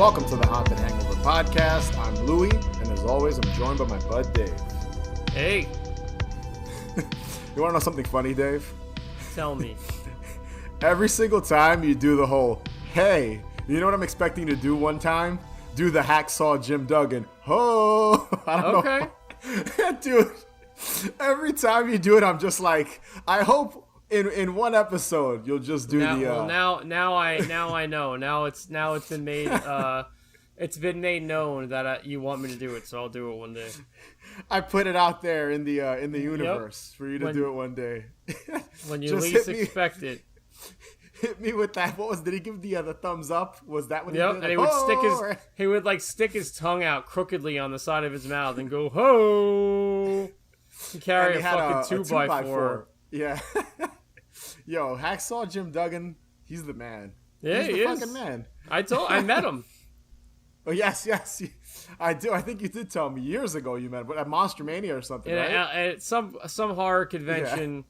Welcome to the Haunted Hangover podcast. I'm Louie, and as always, I'm joined by my bud Dave. Hey. You want to know something funny, Dave? Tell me. Every single time you do the whole, hey, you know what I'm expecting to do one time? Do the Hacksaw Jim Duggan. Ho! I don't know. Dude, every time you do it, I'm just like, I hope in one episode you'll just do now, the. Well, now I know. Now it's been made. It's been made known that you want me to do it, so I'll do it one day. I put it out there in the universe for you to do it one day. When you least expect it. Hit me with that. Did he give the thumbs up? Was that what he did? And he would stick his tongue out crookedly on the side of his mouth and go ho. He carry a fucking 2x4. Yeah. Yo, Hacksaw Jim Duggan, he's the man. Yeah, he's the fucking man. I met him. Oh yes, I do. I think you did tell me years ago you met him, but at Monster Mania or something, right? At some horror convention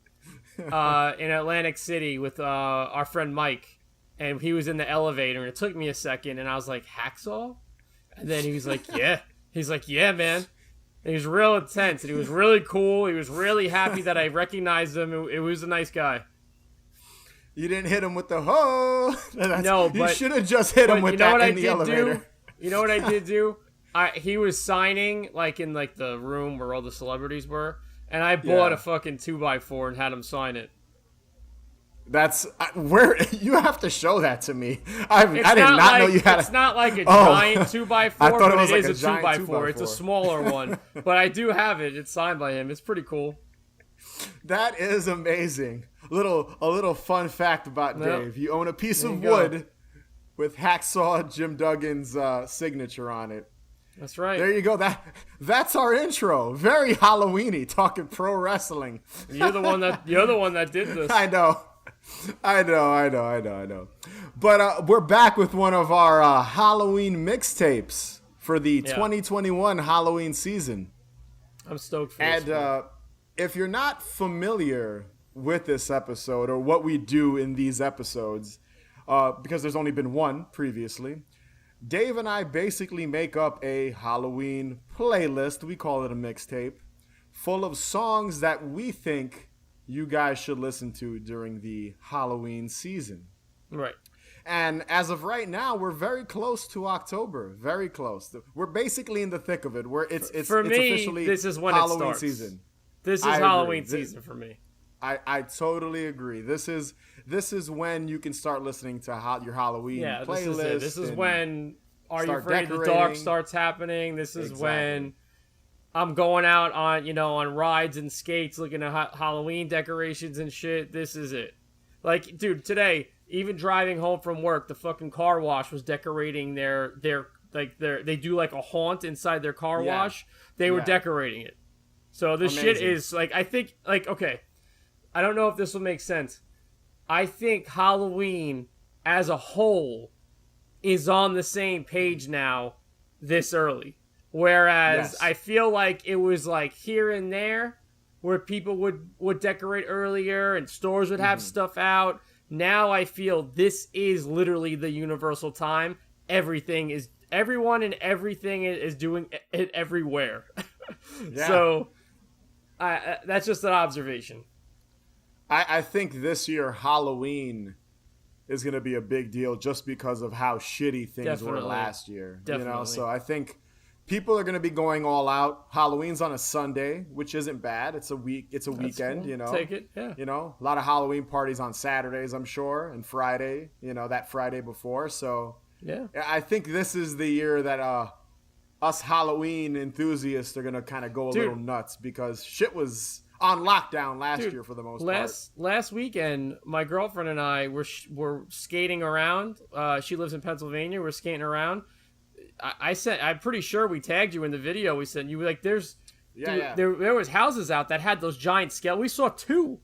in Atlantic City with our friend Mike, and he was in the elevator, and it took me a second, and I was like, Hacksaw? And then he was like, yeah. He's like, yeah, man. And he was real intense, and he was really cool. He was really happy that I recognized him. It was a nice guy. You didn't hit him with the ho. No, but you should have just hit him with that in the elevator. You know what I did do? He was signing in the room where all the celebrities were, and I bought a fucking 2x4 and had him sign it. That's where you have to show that to me. I did not know you had. It's not like a giant 2x4, but it is a 2x4. It's a smaller one, but I do have it. It's signed by him. It's pretty cool. That is amazing. A little fun fact about Dave. You own a piece of wood with Hacksaw Jim Duggan's signature on it. That's right. There you go. That's our intro. Very Halloween-y, talking pro wrestling. You're the one that did this. I know. But we're back with one of our Halloween mixtapes for the 2021 Halloween season. I'm stoked for this. And if you're not familiar with this episode or what we do in these episodes, because there's only been one previously, Dave and I basically make up a Halloween playlist. We call it a mixtape full of songs that we think you guys should listen to during the Halloween season. Right. And as of right now, we're very close to October. Very close. We're basically in the thick of it. It's officially this is when Halloween it starts. season. This is Halloween season for me. I totally agree. This is when you can start listening to your Halloween playlist. This is when Are You Afraid the Dark starts happening. This is when I'm going out on rides and skates looking at Halloween decorations and shit. This is it. Like, dude, today, even driving home from work, the fucking car wash was decorating their they do like a haunt inside their car wash. They were decorating it. So this shit is I think okay. I don't know if this will make sense. I think Halloween as a whole is on the same page now this early. Whereas I feel like it was here and there where people would decorate earlier and stores would have stuff out. Now I feel this is literally the universal time. Everyone and everything is doing it everywhere. So that's just an observation. I think this year Halloween is going to be a big deal just because of how shitty things were last year. Definitely. So I think people are going to be going all out. Halloween's on a Sunday, which isn't bad. It's a weekend, cool. Take it, yeah. A lot of Halloween parties on Saturdays, I'm sure, and Friday, that Friday before. So yeah, I think this is the year that us Halloween enthusiasts are going to kind of go a little nuts because shit was on lockdown last year for the most part. Last weekend, my girlfriend and I were skating around. She lives in Pennsylvania. We're skating around. I'm pretty sure we tagged you in the video. We said you were like, there was houses out that had those giant skeletons. We saw two.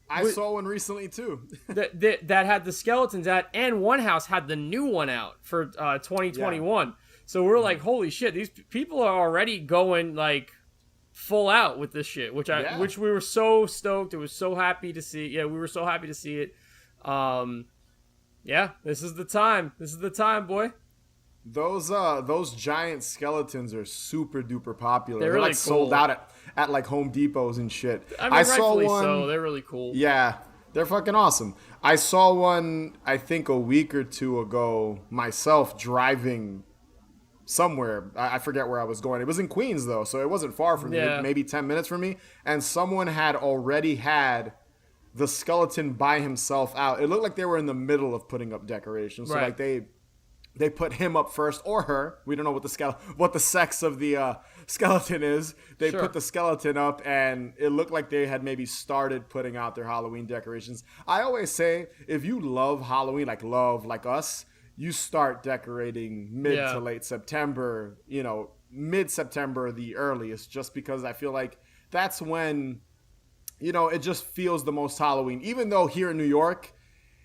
I saw one recently too. that had the skeletons out, and one house had the new one out for 2021. Yeah. So we're like, holy shit, these people are already going full out with this shit, which we were so stoked. It was so happy to see. Yeah, we were so happy to see it. Yeah, this is the time. This is the time, boy. Those giant skeletons are super duper popular. They're like really sold cool. out at like Home Depots and shit. I mean, I saw rightfully one. so. They're really cool. Yeah, they're fucking awesome. I saw one, I think a week or two ago myself driving somewhere. I forget where I was going. It was in Queens though, so it wasn't far from me. Maybe 10 minutes from me. And someone had already had the skeleton by himself out. It looked like they were in the middle of putting up decorations. So like they put him up first, or her. We don't know what the sex of the skeleton is. They put the skeleton up, and it looked like they had maybe started putting out their Halloween decorations. I always say, if you love Halloween, like us, you start decorating mid to late September. Mid-September the earliest, just because I feel like that's when, it just feels the most Halloween. Even though here in New York,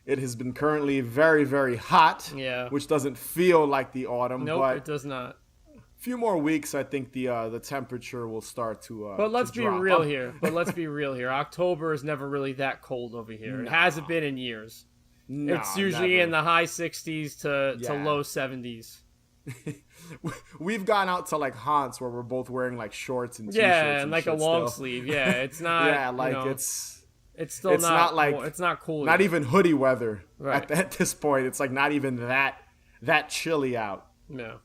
it has been currently very, very hot, which doesn't feel like the autumn. Nope, but it does not. A few more weeks, I think the temperature will start to. But let's be real here. October is never really that cold over here. It hasn't been in years. It's usually never. In the high 60s to low 70s. We've gone out to like haunts where we're both wearing like shorts and t-shirts. Yeah, and like a long sleeve. Yeah, it's not. Yeah, like It's still not like it's not cool. Not even hoodie weather right. at this point. It's like not even that chilly out. No.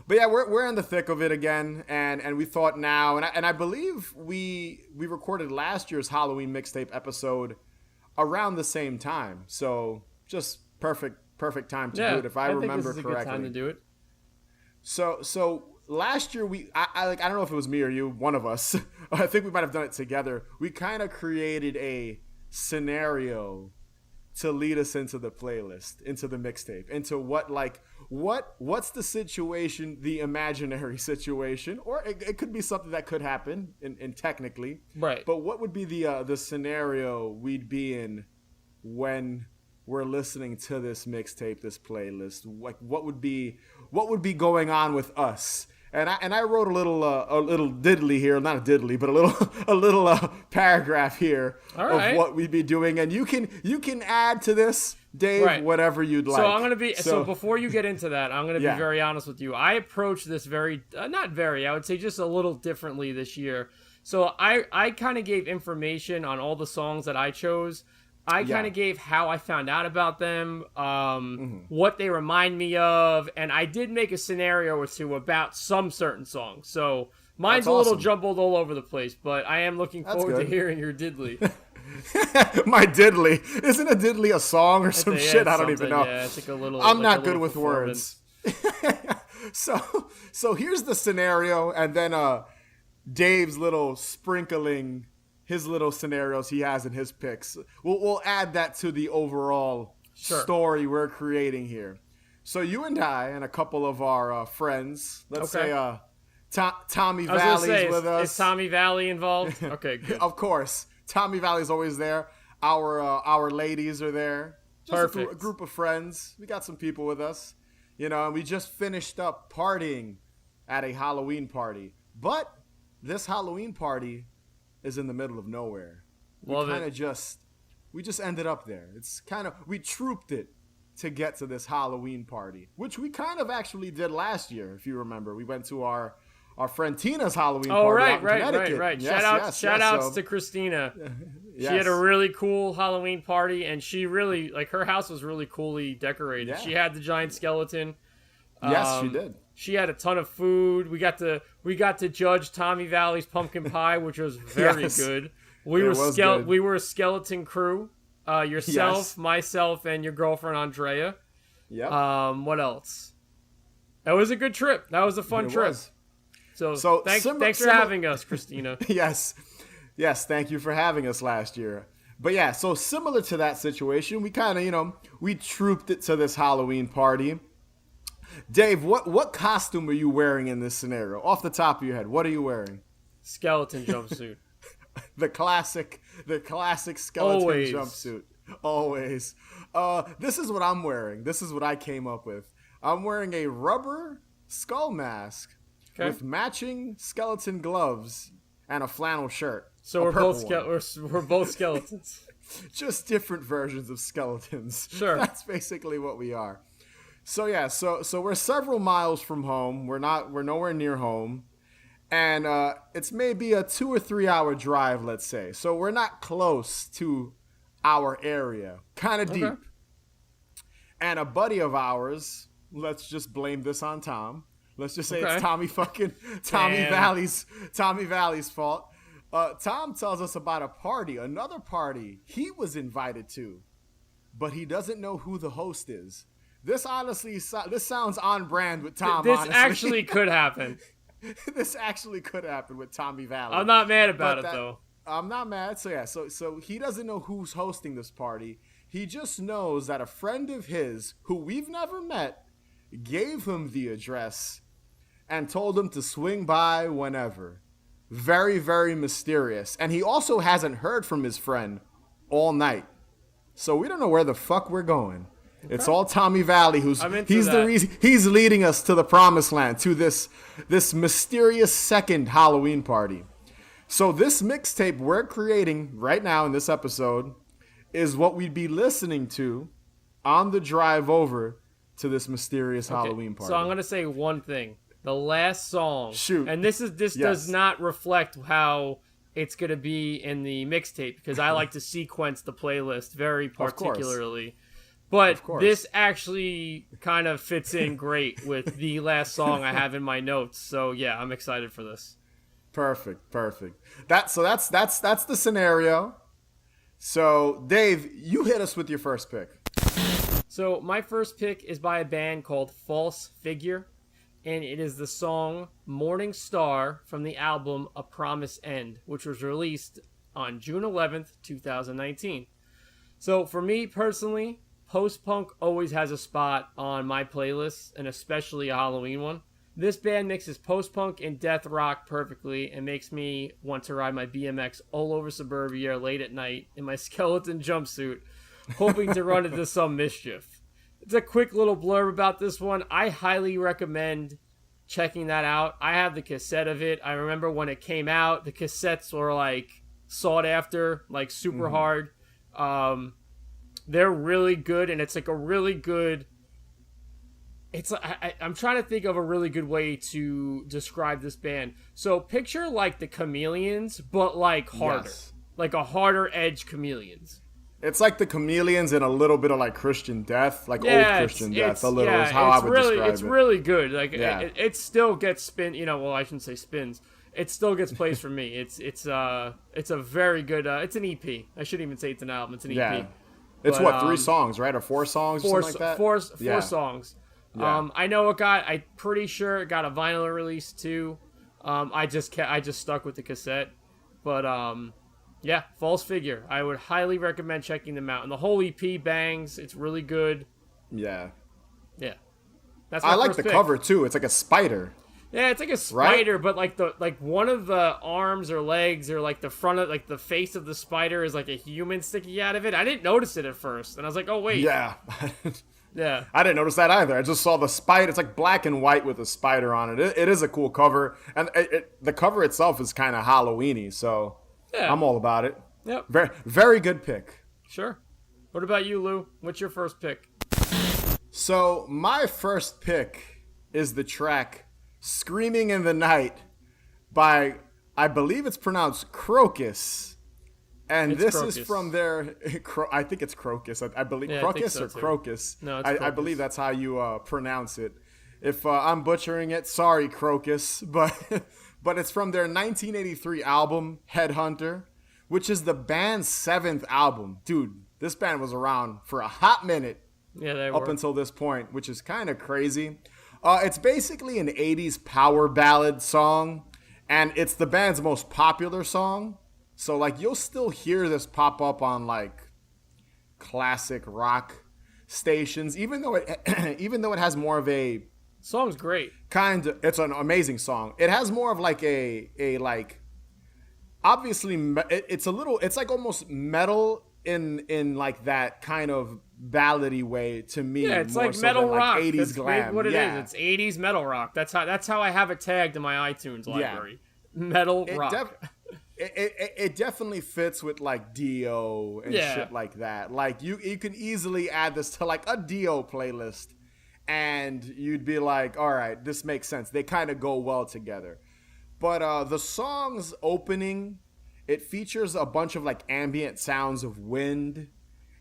But yeah, we're in the thick of it again, and we thought now, and I believe we recorded last year's Halloween mixtape episode around the same time. So just perfect time to do it if I remember correctly. This is a good time to do it. So last year I don't know if it was me or you, one of us. I think we might have done it together. We kind of created a scenario to lead us into the playlist, into the mixtape, into what's the situation, the imaginary situation, or it could be something that could happen in technically. Right. But what would be the scenario we'd be in when we're listening to this mixtape, this playlist? Like what would be going on with us? And I wrote a little diddly here, not a diddly, but a little paragraph here of what we'd be doing, and you can add to this, Dave, whatever you'd like. So I'm gonna be so before you get into that, I'm gonna be very honest with you. I approached this I would say just a little differently this year. So I kind of gave information on all the songs that I chose. I kind of gave how I found out about them, what they remind me of, and I did make a scenario or two about some certain songs. So mine's a little jumbled all over the place, but I am looking forward to hearing your diddly. My diddly. Isn't a diddly a song or some shit? I don't even know. Yeah, it's like a little. I'm not good with words. So here's the scenario, and then Dave's little sprinkling. His little scenarios he has in his picks. We'll add that to the overall story we're creating here. So you and I and a couple of our friends, let's say Tommy Valley's with us. Is Tommy Valley involved? Okay, good. Of course. Tommy Valley's always there. Our ladies are there. Just a group of friends. We got some people with us. And we just finished up partying at a Halloween party. But this Halloween party is in the middle of nowhere. We just ended up there. It's we trooped it to get to this Halloween party, which we kind of actually did last year, if you remember. We went to our friend Tina's Halloween party out in Connecticut. Right. Shout outs to Christina. She had a really cool Halloween party, and she really, her house was really coolly decorated. Yeah. She had the giant skeleton. Yes, she did. She had a ton of food. We got to judge Tommy Valley's pumpkin pie, which was very good. We were a skeleton crew. Yourself, myself, and your girlfriend Andrea. Yeah. What else? That was a good trip. That was a fun trip. So thanks for having us, Christina. Yes. Thank you for having us last year. But yeah, so similar to that situation, we kind of we trooped it to this Halloween party. Dave, what costume are you wearing in this scenario? Off the top of your head, what are you wearing? Skeleton jumpsuit. the classic skeleton jumpsuit. Always. This is what I'm wearing. This is what I came up with. I'm wearing a rubber skull mask with matching skeleton gloves and a flannel shirt. So we're both skeletons. Just different versions of skeletons. Sure. That's basically what we are. So we're several miles from home. We're nowhere near home. And it's maybe a 2 or 3 hour drive, let's say. So we're not close to our area. Kind of deep. And a buddy of ours, let's just blame this on Tom. Let's just say it's Tommy Valley's fault. Tom tells us about another party he was invited to, but he doesn't know who the host is. This honestly, this sounds on brand with Tom. This actually could happen. This actually could happen with Tommy Valley. I'm not mad about it though. I'm not mad. So he doesn't know who's hosting this party. He just knows that a friend of his, who we've never met, gave him the address and told him to swing by whenever. Very, very mysterious. And he also hasn't heard from his friend all night. So we don't know where the fuck we're going. Okay. It's all Tommy Valley the reason he's leading us to the promised land, to this mysterious second Halloween party. So this mixtape we're creating right now in this episode is what we'd be listening to on the drive over to this mysterious Halloween party. So I'm going to say one thing. The last song. Shoot. And this does not reflect how it's going to be in the mixtape, because I like to sequence the playlist very particularly. But this actually kind of fits in great with the last song I have in my notes. So yeah, I'm excited for this. Perfect. That's the scenario. So Dave, you hit us with your first pick. So my first pick is by a band called False Figure, and it is the song Morning Star from the album A Promise End, which was released on June 11th, 2019. So for me personally, post-punk always has a spot on my playlist, and especially a Halloween one. This band mixes post-punk and death rock perfectly and makes me want to ride my BMX all over suburbia late at night in my skeleton jumpsuit, hoping to run into some mischief. It's a quick little blurb about this one. I highly recommend checking that out. I have the cassette of it. I remember when it came out, the cassettes were like sought after, like super hard. They're really good, and it's like a really good... I'm trying to think of a really good way to describe this band. So picture like the Chameleons, but like harder. Yes. Like a harder edge Chameleons. It's like the Chameleons and a little bit of like Christian Death, like old Christian Death. A little is how I would describe it. It's really good. Like it still gets spin. Well, I shouldn't say spins. It still gets plays for me. It's a very good. It's an EP. I shouldn't even say it's an album. It's an EP. Yeah. It's but, 3 songs, right? Or 4 songs, or something like that. Four songs. Yeah. I know I'm pretty sure it got a vinyl release too. I just stuck with the cassette, but yeah, False Figure. I would highly recommend checking them out. And the whole EP bangs. It's really good. Yeah. That's I like the cover too. It's like a spider. Yeah, it's like a spider, right? But like one of the arms or legs or like the front of like the face of the spider is like a human sticking out of it. I didn't notice it at first, and I was like, oh wait. Yeah. Yeah. I didn't notice that either. I just saw the spider. It's like black and white with a spider on it. It is a cool cover. And the cover itself is kind of Halloween-y, so yeah. I'm all about it. Yep. Very, very good pick. Sure. What about you, Lou? What's your first pick? So my first pick is the track Screaming in the Night by, I believe it's pronounced Crocus. And this Crocus. Is from their, I think it's Crocus. I believe Crocus or Crocus. No, it's Crocus. I believe that's how you pronounce it. If I'm butchering it, sorry, Crocus. But it's from their 1983 album, Headhunter, which is the band's 7th album. Dude, this band was around for a hot minute. Yeah, they were. Up until this point, which is kind of crazy. It's basically an 80s power ballad song, and it's the band's most popular song. So, like, you'll still hear this pop up on, like, classic rock stations, even though it has more of a... Song's great. It's an amazing song. It has more of, like, like... Obviously, it's like almost metal in like, that kind of ballady way to me. Yeah, it's more like so metal than, rock. Like 80s That's glam. What it is. It's 80s metal rock. That's how I have it tagged in my iTunes library. Yeah. Metal rock. It definitely fits with like Dio and shit like that. Like you can easily add this to like a Dio playlist and you'd be like, all right, this makes sense. They kind of go well together. But the song's opening, it features a bunch of like ambient sounds of wind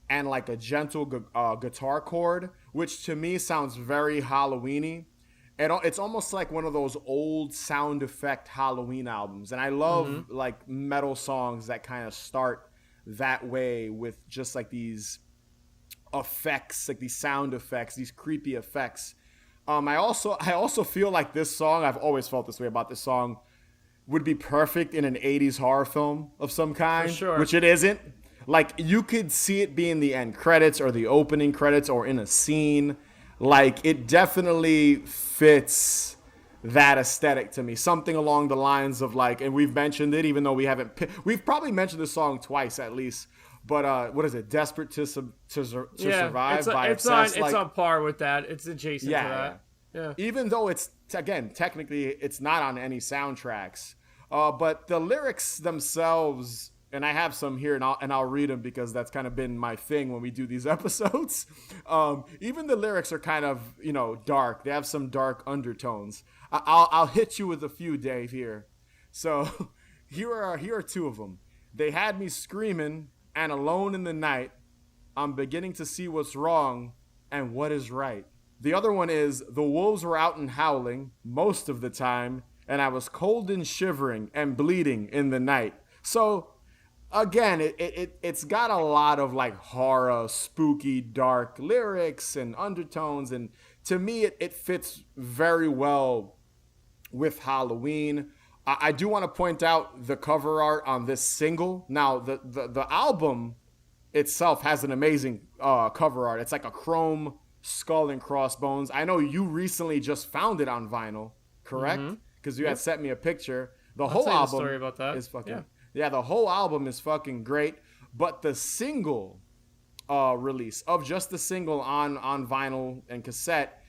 and like a gentle guitar chord, which to me sounds very Halloween-y. It's almost like one of those old sound effect Halloween albums. And I love like metal songs that kind of start that way with just like these effects, like these sound effects, these creepy effects. I also feel like this song, I've always felt this way about this song, would be perfect in an 80s horror film of some kind, sure. Which it isn't. Like, you could see it be in the end credits or the opening credits or in a scene. Like, it definitely fits that aesthetic to me. Something along the lines of like, and we've mentioned it, even though we've probably mentioned this song twice at least. But what is it? Desperate to Survive by Obsessed. It's on par with that. It's adjacent to that. Yeah. Even though it's, again, technically it's not on any soundtracks. But the lyrics themselves, and I have some here, and I'll read them because that's kind of been my thing when we do these episodes. Even the lyrics are kind of, dark. They have some dark undertones. I'll hit you with a few, Dave, here. So here are two of them. They had me screaming and alone in the night. I'm beginning to see what's wrong and what is right. The other one is, the wolves were out and howling most of the time, and I was cold and shivering and bleeding in the night. So again, it's got a lot of like horror, spooky, dark lyrics and undertones, and to me it fits very well with Halloween. I do want to point out the cover art on this single. Now, the album itself has an amazing cover art. It's like a chrome skull and crossbones. I know you recently just found it on vinyl, correct? Because you had sent me a picture. The whole album story about that. is fucking yeah. The whole album is fucking great. But the single release of just the single on vinyl and cassette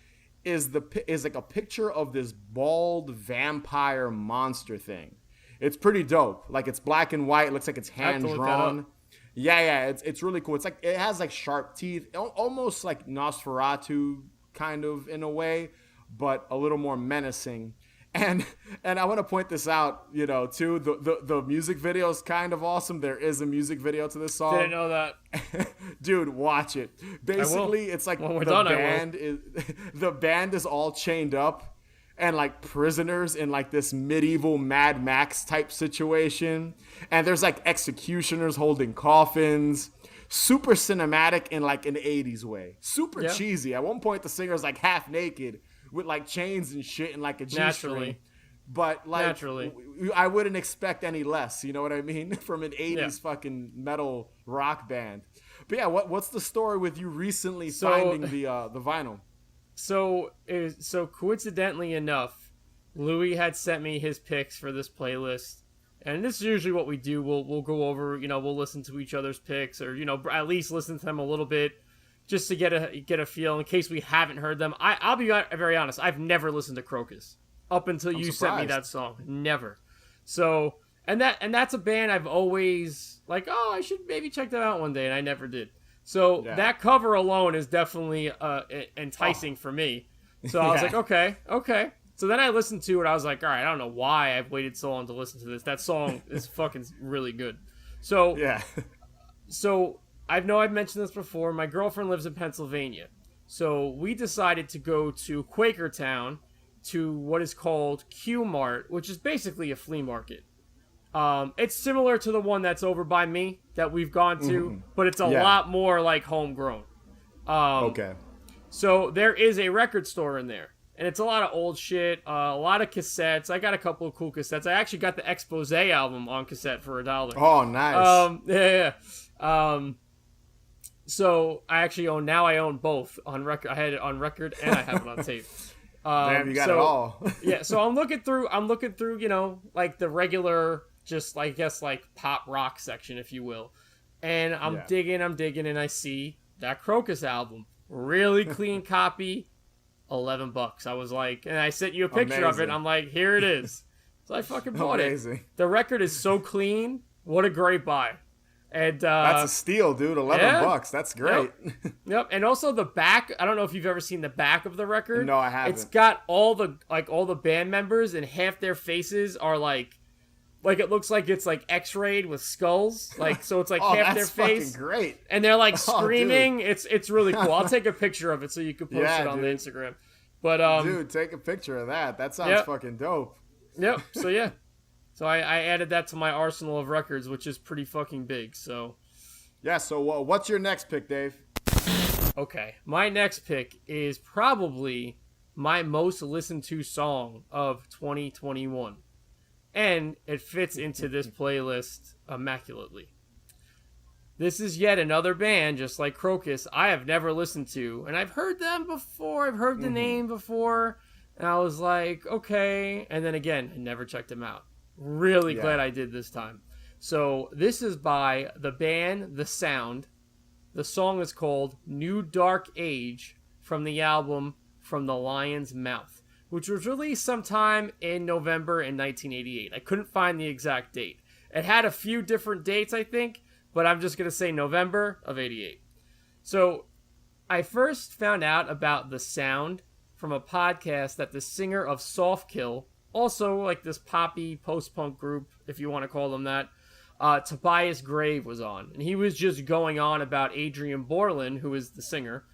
is like a picture of this bald vampire monster thing. It's pretty dope. Like, it's black and white. It looks like it's hand drawn. Yeah, it's really cool. It's like, it has like sharp teeth, almost like Nosferatu kind of in a way, but a little more menacing. And I want to point this out, too. The music video is kind of awesome. There is a music video to this song. Didn't know that. Dude, watch it. Basically, it's like the band is all chained up and like prisoners in like this medieval Mad Max type situation. And there's like executioners holding coffins. Super cinematic in like an 80s way. Super cheesy. At one point, the singer's like half naked with like chains and shit and like a G-string. But like, I wouldn't expect any less, you know what I mean? From an 80s fucking metal rock band. But yeah, what's the story with you recently finding the vinyl? So coincidentally enough, Louis had sent me his picks for this playlist. And this is usually what we do. We'll go over, we'll listen to each other's picks, or, at least listen to them a little bit, just to get a feel in case we haven't heard them. I'll be very honest. I've never listened to Crocus up until you sent me that song. Never. So, and that's a band I've always like, oh, I should maybe check that out one day, and I never did. So that cover alone is definitely enticing for me. So I was like, okay. So then I listened to it. I was like, all right, I don't know why I've waited so long to listen to this. That song is fucking really good. So So I've mentioned this before. My girlfriend lives in Pennsylvania. So we decided to go to Quakertown to what is called Q Mart, which is basically a flea market. It's similar to the one that's over by me that we've gone to, but it's a lot more like homegrown. So there is a record store in there, and it's a lot of old shit, a lot of cassettes. I got a couple of cool cassettes. I actually got the Expose album on cassette for $1. Oh, nice. So I own both on record. I had it on record and I have it on tape. Damn, you got it all. So I'm looking through, like the regular, just like, I guess, like pop rock section, if you will. And I'm digging, and I see that Crocus album. Really clean copy, $11. I was like, and I sent you a picture of it. I'm like, here it is. So I fucking bought it. The record is so clean. What a great buy. And that's a steal, dude. $11. That's great. Yep. And also the back. I don't know if you've ever seen the back of the record. No, I haven't. It's got all the band members, and half their faces are like it looks like it's like X-rayed with skulls. Like, so it's like half their face. Fucking great. And they're like screaming. It's really cool. I'll take a picture of it so you can post it on the Instagram. But dude, take a picture of that. That sounds fucking dope. Yep. So yeah. So I added that to my arsenal of records, which is pretty fucking big. So yeah. So what's your next pick, Dave? Okay, my next pick is probably my most listened to song of 2021, and it fits into this playlist immaculately. This is yet another band, just like Crocus, I have never listened to, and I've heard them before. I've heard the name before, and I was like, okay, and then again, I never checked them out. Really glad I did this time. So this is by the band The Sound. The song is called New Dark Age from the album From the Lion's Mouth, which was released sometime in November in 1988. I couldn't find the exact date. It had a few different dates, I think, but I'm just going to say November of 88. So I first found out about The Sound from a podcast that the singer of Softkill, also like this poppy post-punk group, if you want to call them that, Tobias Grave was on. And he was just going on about Adrian Borland, who is the singer,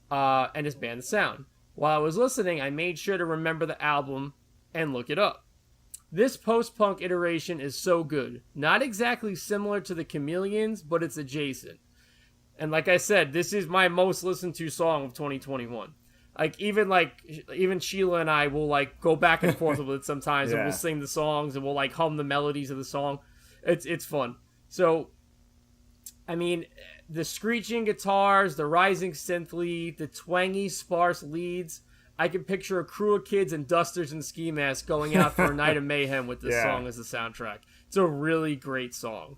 and his band The Sound. While I was listening, I made sure to remember the album and look it up. This post-punk iteration is so good. Not exactly similar to the Chameleons, but it's adjacent. And like I said, this is my most listened to song of 2021. Even Sheila and I will like go back and forth with it sometimes, and we'll sing the songs and we'll like hum the melodies of the song. It's fun. So, I mean, the screeching guitars, the rising synth lead, the twangy sparse leads. I can picture a crew of kids in dusters and ski masks going out for a night of mayhem with this song as the soundtrack. It's a really great song.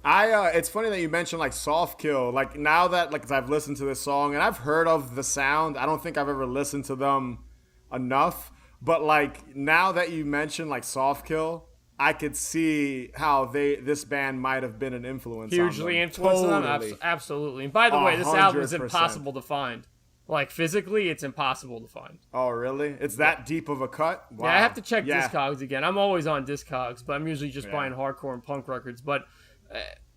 It's funny that you mentioned like Softkill. Like now that like I've listened to this song and I've heard of The Sound, I don't think I've ever listened to them enough. But like now that you mentioned like Softkill, I could see how this band might have been an influence. Hugely influenced on them. Absolutely. And by the way, this album is impossible to find. Like physically, it's impossible to find. Oh, really? It's that deep of a cut? Wow. Yeah, I have to check Discogs again. I'm always on Discogs, but I'm usually just buying hardcore and punk records. But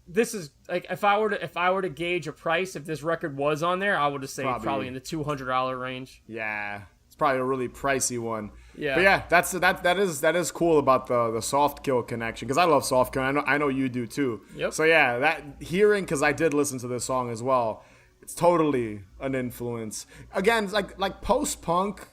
this is like if I were to gauge a price, if this record was on there, I would have said probably in the $200 range. Yeah, it's probably a really pricey one. Yeah, but yeah, that is cool about the Softkill connection, because I love Softkill. I know you do too. Yep. So yeah, that hearing, because I did listen to this song as well. It's totally an influence. Again, like post-punk,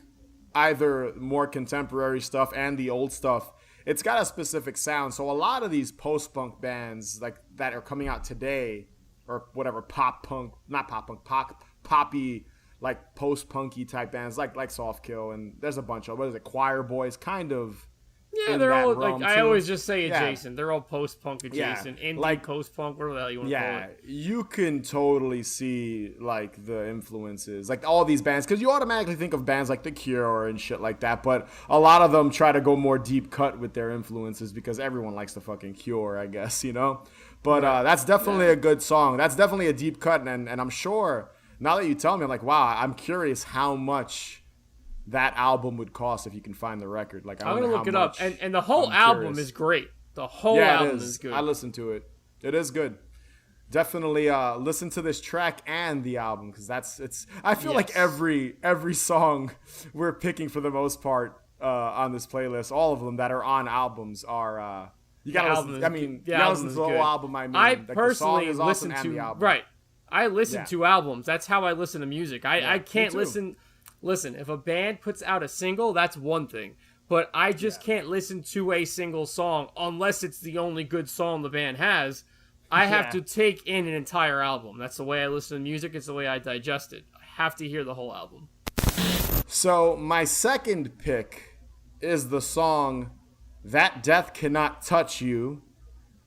either more contemporary stuff and the old stuff, it's got a specific sound. So a lot of these post-punk bands like that are coming out today, or whatever, poppy, like post-punky type bands like Softkill, and there's a bunch of, what is it, Choir Boys, kind of. Yeah, they're all like, I always just say adjacent. They're all post-punk adjacent. Indie, like post-punk, whatever the hell you want to call it. Yeah, you can totally see like the influences, like all these bands, because you automatically think of bands like The Cure and shit like that, but a lot of them try to go more deep cut with their influences because everyone likes the fucking Cure, I guess, you know? But that's definitely a good song. That's definitely a deep cut, and I'm sure, now that you tell me, I'm like, wow, I'm curious how much that album would cost if you can find the record. Like, I'm gonna look it up, and the whole album is great. The whole album is good. I listened to it. It is good. Definitely listen to this track and the album, because I feel like every song we're picking for the most part on this playlist, all of them that are on albums are you gotta listen. I mean, you gotta listen to the whole album. I personally listen to I listen to albums. That's how I listen to music. I can't listen. Listen, if a band puts out a single, that's one thing. But I just can't listen to a single song unless it's the only good song the band has. I have to take in an entire album. That's the way I listen to music. It's the way I digest it. I have to hear the whole album. So my second pick is the song That Death Cannot Touch You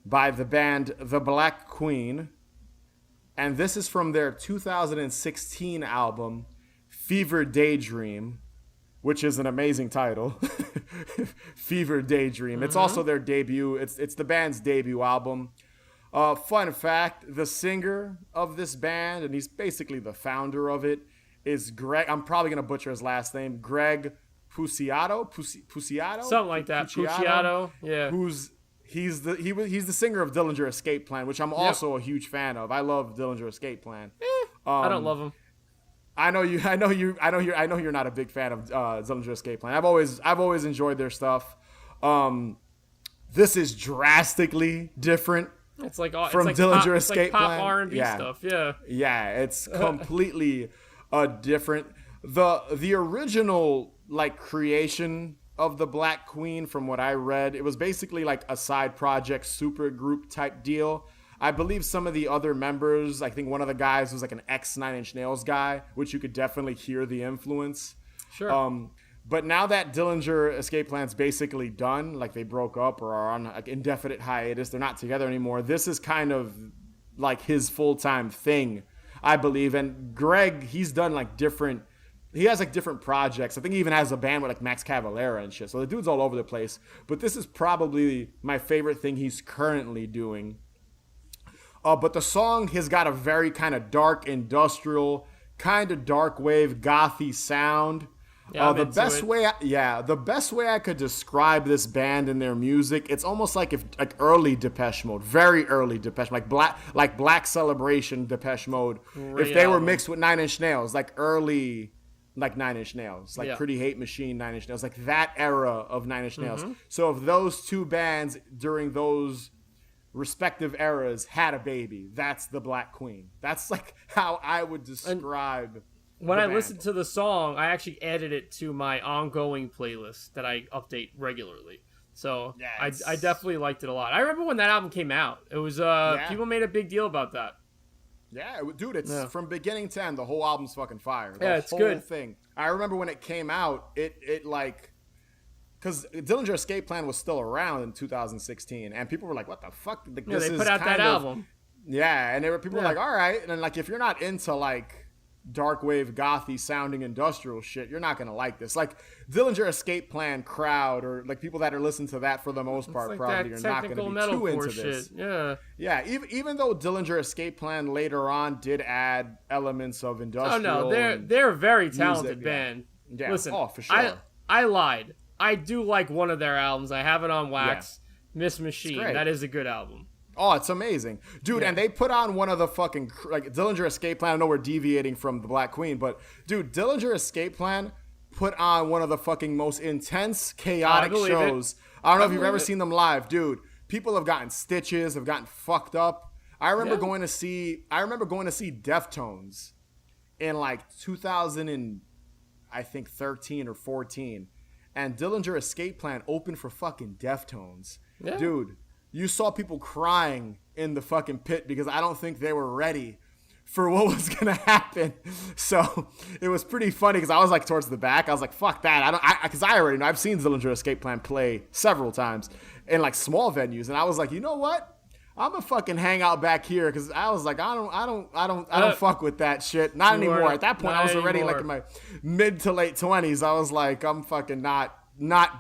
by the band The Black Queen. And this is from their 2016 album, Fever Daydream, which is an amazing title. Fever Daydream. It's also their debut. It's the band's debut album. Fun fact, the singer of this band, and he's basically the founder of it, is Greg. I'm probably going to butcher his last name. Greg Puciato? Puciato? Something like that. Puciato. Yeah. He's the singer of Dillinger Escape Plan, which I'm also a huge fan of. I love Dillinger Escape Plan. I don't love him. I know you're not a big fan of Dillinger Escape Plan. I've always enjoyed their stuff. This is drastically different. It's like from Dillinger Escape Plan. Pop R&B stuff. Yeah, it's completely different. The original like creation of the Black Queen, from what I read, it was basically like a side project super group type deal. I believe some of the other members, I think one of the guys was like an ex Nine Inch Nails guy, which you could definitely hear the influence. Sure. But now that Dillinger Escape Plan's basically done, like they broke up or are on like indefinite hiatus, they're not together anymore. This is kind of like his full-time thing, I believe. And Greg, he's done like he has like different projects. I think he even has a band with like Max Cavalera and shit. So the dude's all over the place. But this is probably my favorite thing he's currently doing. But the song has got a very kind of dark industrial, kind of dark wave, gothy sound. Yeah, the best way I could describe this band and their music, it's almost like early Depeche Mode, very early Depeche Mode, like Black Celebration Depeche Mode. If they were mixed with Nine Inch Nails, like early, like Nine Inch Nails, like Pretty Hate Machine, Nine Inch Nails, like that era of Nine Inch Nails. Mm-hmm. So if those two bands during those respective eras had a baby, that's the Black Queen. That's like how I would describe. When I listened to the song, I actually added it to my ongoing playlist that I update regularly. So I definitely liked it a lot. I remember when that album came out. It was people made a big deal about that. Yeah, dude, it's from beginning to end. The whole album's fucking fire. It's good. Thing. I remember when it came out. It like, because Dillinger Escape Plan was still around in 2016, and people were like, "What the fuck?" Like, they put out that album. Yeah, and people were like, "All right," and then like if you're not into like dark wave gothy sounding industrial shit, you're not gonna like this. Like Dillinger Escape Plan crowd, or like people that are listening to that for the most part, like probably are not gonna be too into this. Yeah. Even though Dillinger Escape Plan later on did add elements of industrial. Oh no, they're a very talented band. Yeah. Listen, for sure. I lied. I do like one of their albums. I have it on wax. Miss Machine. That is a good album. Oh, it's amazing. Dude, and they put on one of the fucking, like, Dillinger Escape Plan. I know we're deviating from the Black Queen, but, dude, Dillinger Escape Plan put on one of the fucking most intense, chaotic shows. I don't know if you've ever seen them live. Dude, people have gotten stitches, have gotten fucked up. I remember going to see Deftones in, like, 2013 or 14. And Dillinger Escape Plan opened for fucking Deftones. Yeah. Dude. You saw people crying in the fucking pit because I don't think they were ready for what was going to happen. So it was pretty funny because I was like towards the back. I was like, fuck that. Because I already know. I've seen Dillinger Escape Plan play several times in like small venues. And I was like, you know what? I'm going to fucking hang out back here because I was like, I don't fuck with that shit. Not anymore. At that point, I was already like in my mid to late 20s. I was like, I'm fucking not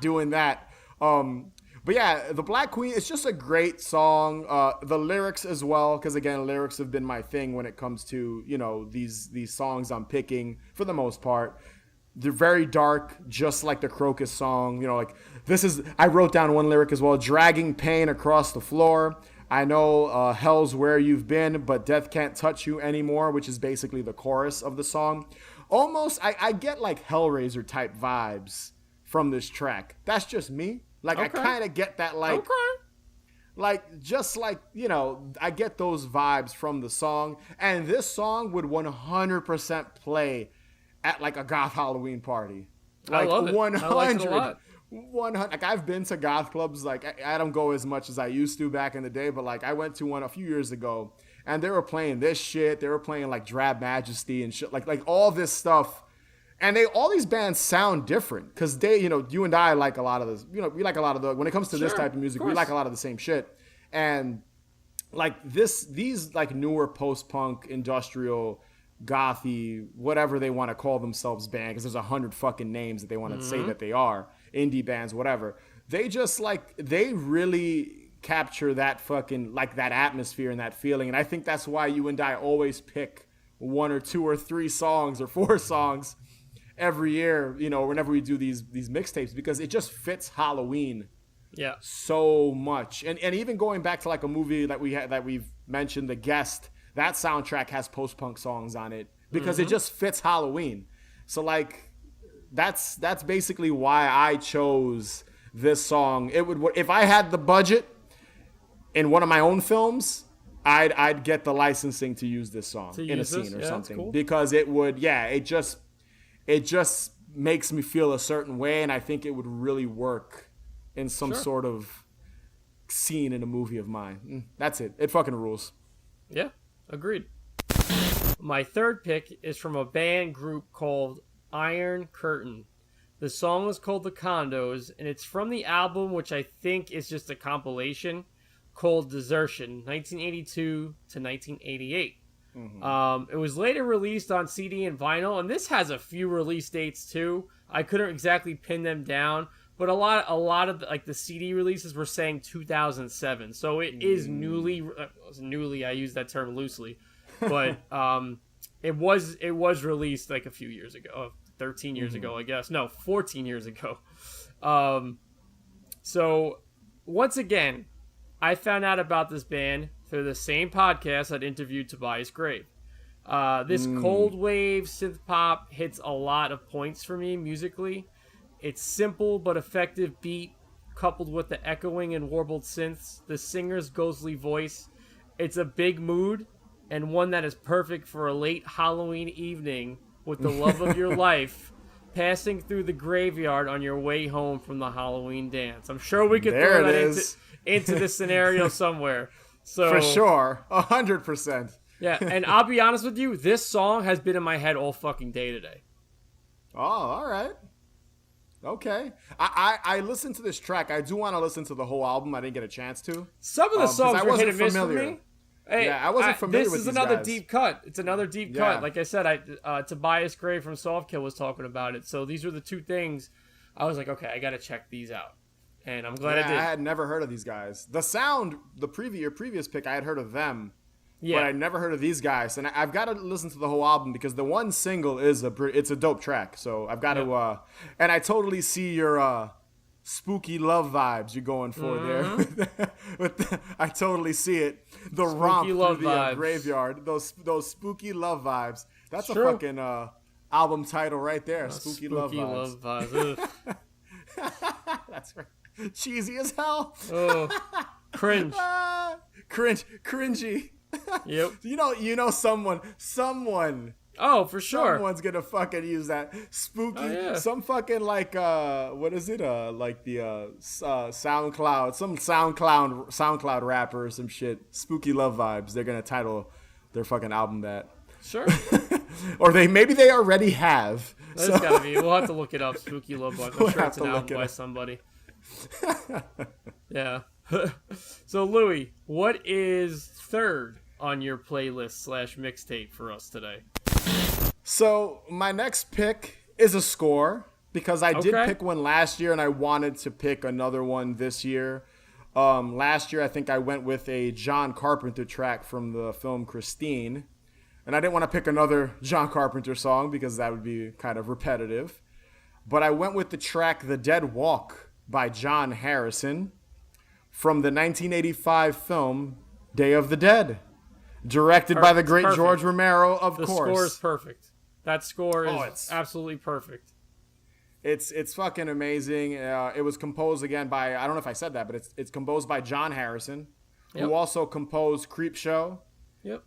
doing that. But yeah, The Black Queen, it's just a great song. The lyrics as well, because again, lyrics have been my thing when it comes to, you know, these songs I'm picking for the most part. They're very dark, just like the Crocus song. You know, like I wrote down one lyric as well, dragging pain across the floor. I know hell's where you've been, but death can't touch you anymore, which is basically the chorus of the song. Almost, I get like Hellraiser type vibes from this track. That's just me. Like, I kind of get that, like, just like, you know, I get those vibes from the song. And this song would 100% play at, like, a goth Halloween party. Like, I love it. 100. I like it a lot. 100. Like, I've been to goth clubs. Like, I don't go as much as I used to back in the day. But, like, I went to one a few years ago. And they were playing this shit. They were playing, like, Drab Majesty and shit. Like all this stuff. And all these bands sound different because they, you know, you and I like a lot of this, you know, we like a lot of when it comes to this type of music, we like a lot of the same shit. And like these like newer post-punk, industrial, gothy, whatever they want to call themselves band, because there's 100 fucking names that they want to say that they are, indie bands, whatever. They just like, they really capture that fucking, like, that atmosphere and that feeling. And I think that's why you and I always pick 1 or 2 or 3 songs or 4 songs every year, you know, whenever we do these mixtapes, because it just fits Halloween so much. And even going back to like a movie that we've mentioned, The Guest, that soundtrack has post-punk songs on it because it just fits Halloween. So like that's basically why I chose this song. It would, if I had the budget in one of my own films, I'd get the licensing to use this song in a scene or something, cool. Because it would, it just makes me feel a certain way, and I think it would really work in some sort of scene in a movie of mine. That's it. It fucking rules. Yeah, agreed. My third pick is from a band group called Iron Curtain. The song is called The Condos, and it's from the album, which I think is just a compilation, called Desertion, 1982 to 1988. It was later released on CD and vinyl, and this has a few release dates too. I couldn't exactly pin them down, but a lot of like the CD releases were saying 2007, so it is newly. I use that term loosely, but it was released like a few years ago, 13 years ago, I guess. No, 14 years ago. So once again, I found out about this band through the same podcast that interviewed Tobias Grave. This cold wave synth pop hits a lot of points for me musically. It's simple but effective beat, coupled with the echoing and warbled synths, the singer's ghostly voice. It's a big mood, and one that is perfect for a late Halloween evening with the love of your life, passing through the graveyard on your way home from the Halloween dance. I'm sure we could throw that into the scenario somewhere. So for sure, 100%. Yeah, and I'll be honest with you, this song has been in my head all fucking day today. Oh, all right. Okay. I listened to this track. I do want to listen to the whole album. I didn't get a chance to. Some of the songs were hit and miss for me. Hey, I wasn't familiar with this. This is another guys. deep cut. It's another deep cut. Like I said, Tobias Gray from Softkill was talking about it. So these were the two things. I was like, okay, I got to check these out. And I'm glad I did. I had never heard of these guys. The sound, your previous pick, I had heard of them. Yeah. But I never heard of these guys. And I've got to listen to the whole album because the one single it's a dope track. So I've got to, and I totally see your spooky love vibes you're going for there. I totally see it. The spooky romp through the graveyard. Those spooky love vibes. That's a fucking album title right there. Spooky love vibes. That's right. Cheesy as hell. Oh, cringe. Cringy. Yep. You know someone. Oh, for sure. Someone's gonna fucking use that spooky. Some fucking like what is it? Like the SoundCloud. Some SoundCloud rapper or some shit. Spooky love vibes. They're gonna title their fucking album that. Sure. Or maybe they already have. That's gotta be. We'll have to look it up. Spooky love vibes. I'm sure it's an album by somebody. Yeah. So Louis, what is third on your playlist / mixtape for us today? So my next pick is a score because I did pick one last year and I wanted to pick another one this year. Last year I think I went with a John Carpenter track from the film Christine, and I didn't want to pick another John Carpenter song because that would be kind of repetitive. But I went with the track The Dead Walk by John Harrison from the 1985 film Day of the Dead, directed by the great George Romero, of course. The score is perfect. That score is absolutely perfect. It's fucking amazing. It was composed again by, I don't know if I said that, but it's composed by John Harrison, who also composed Creepshow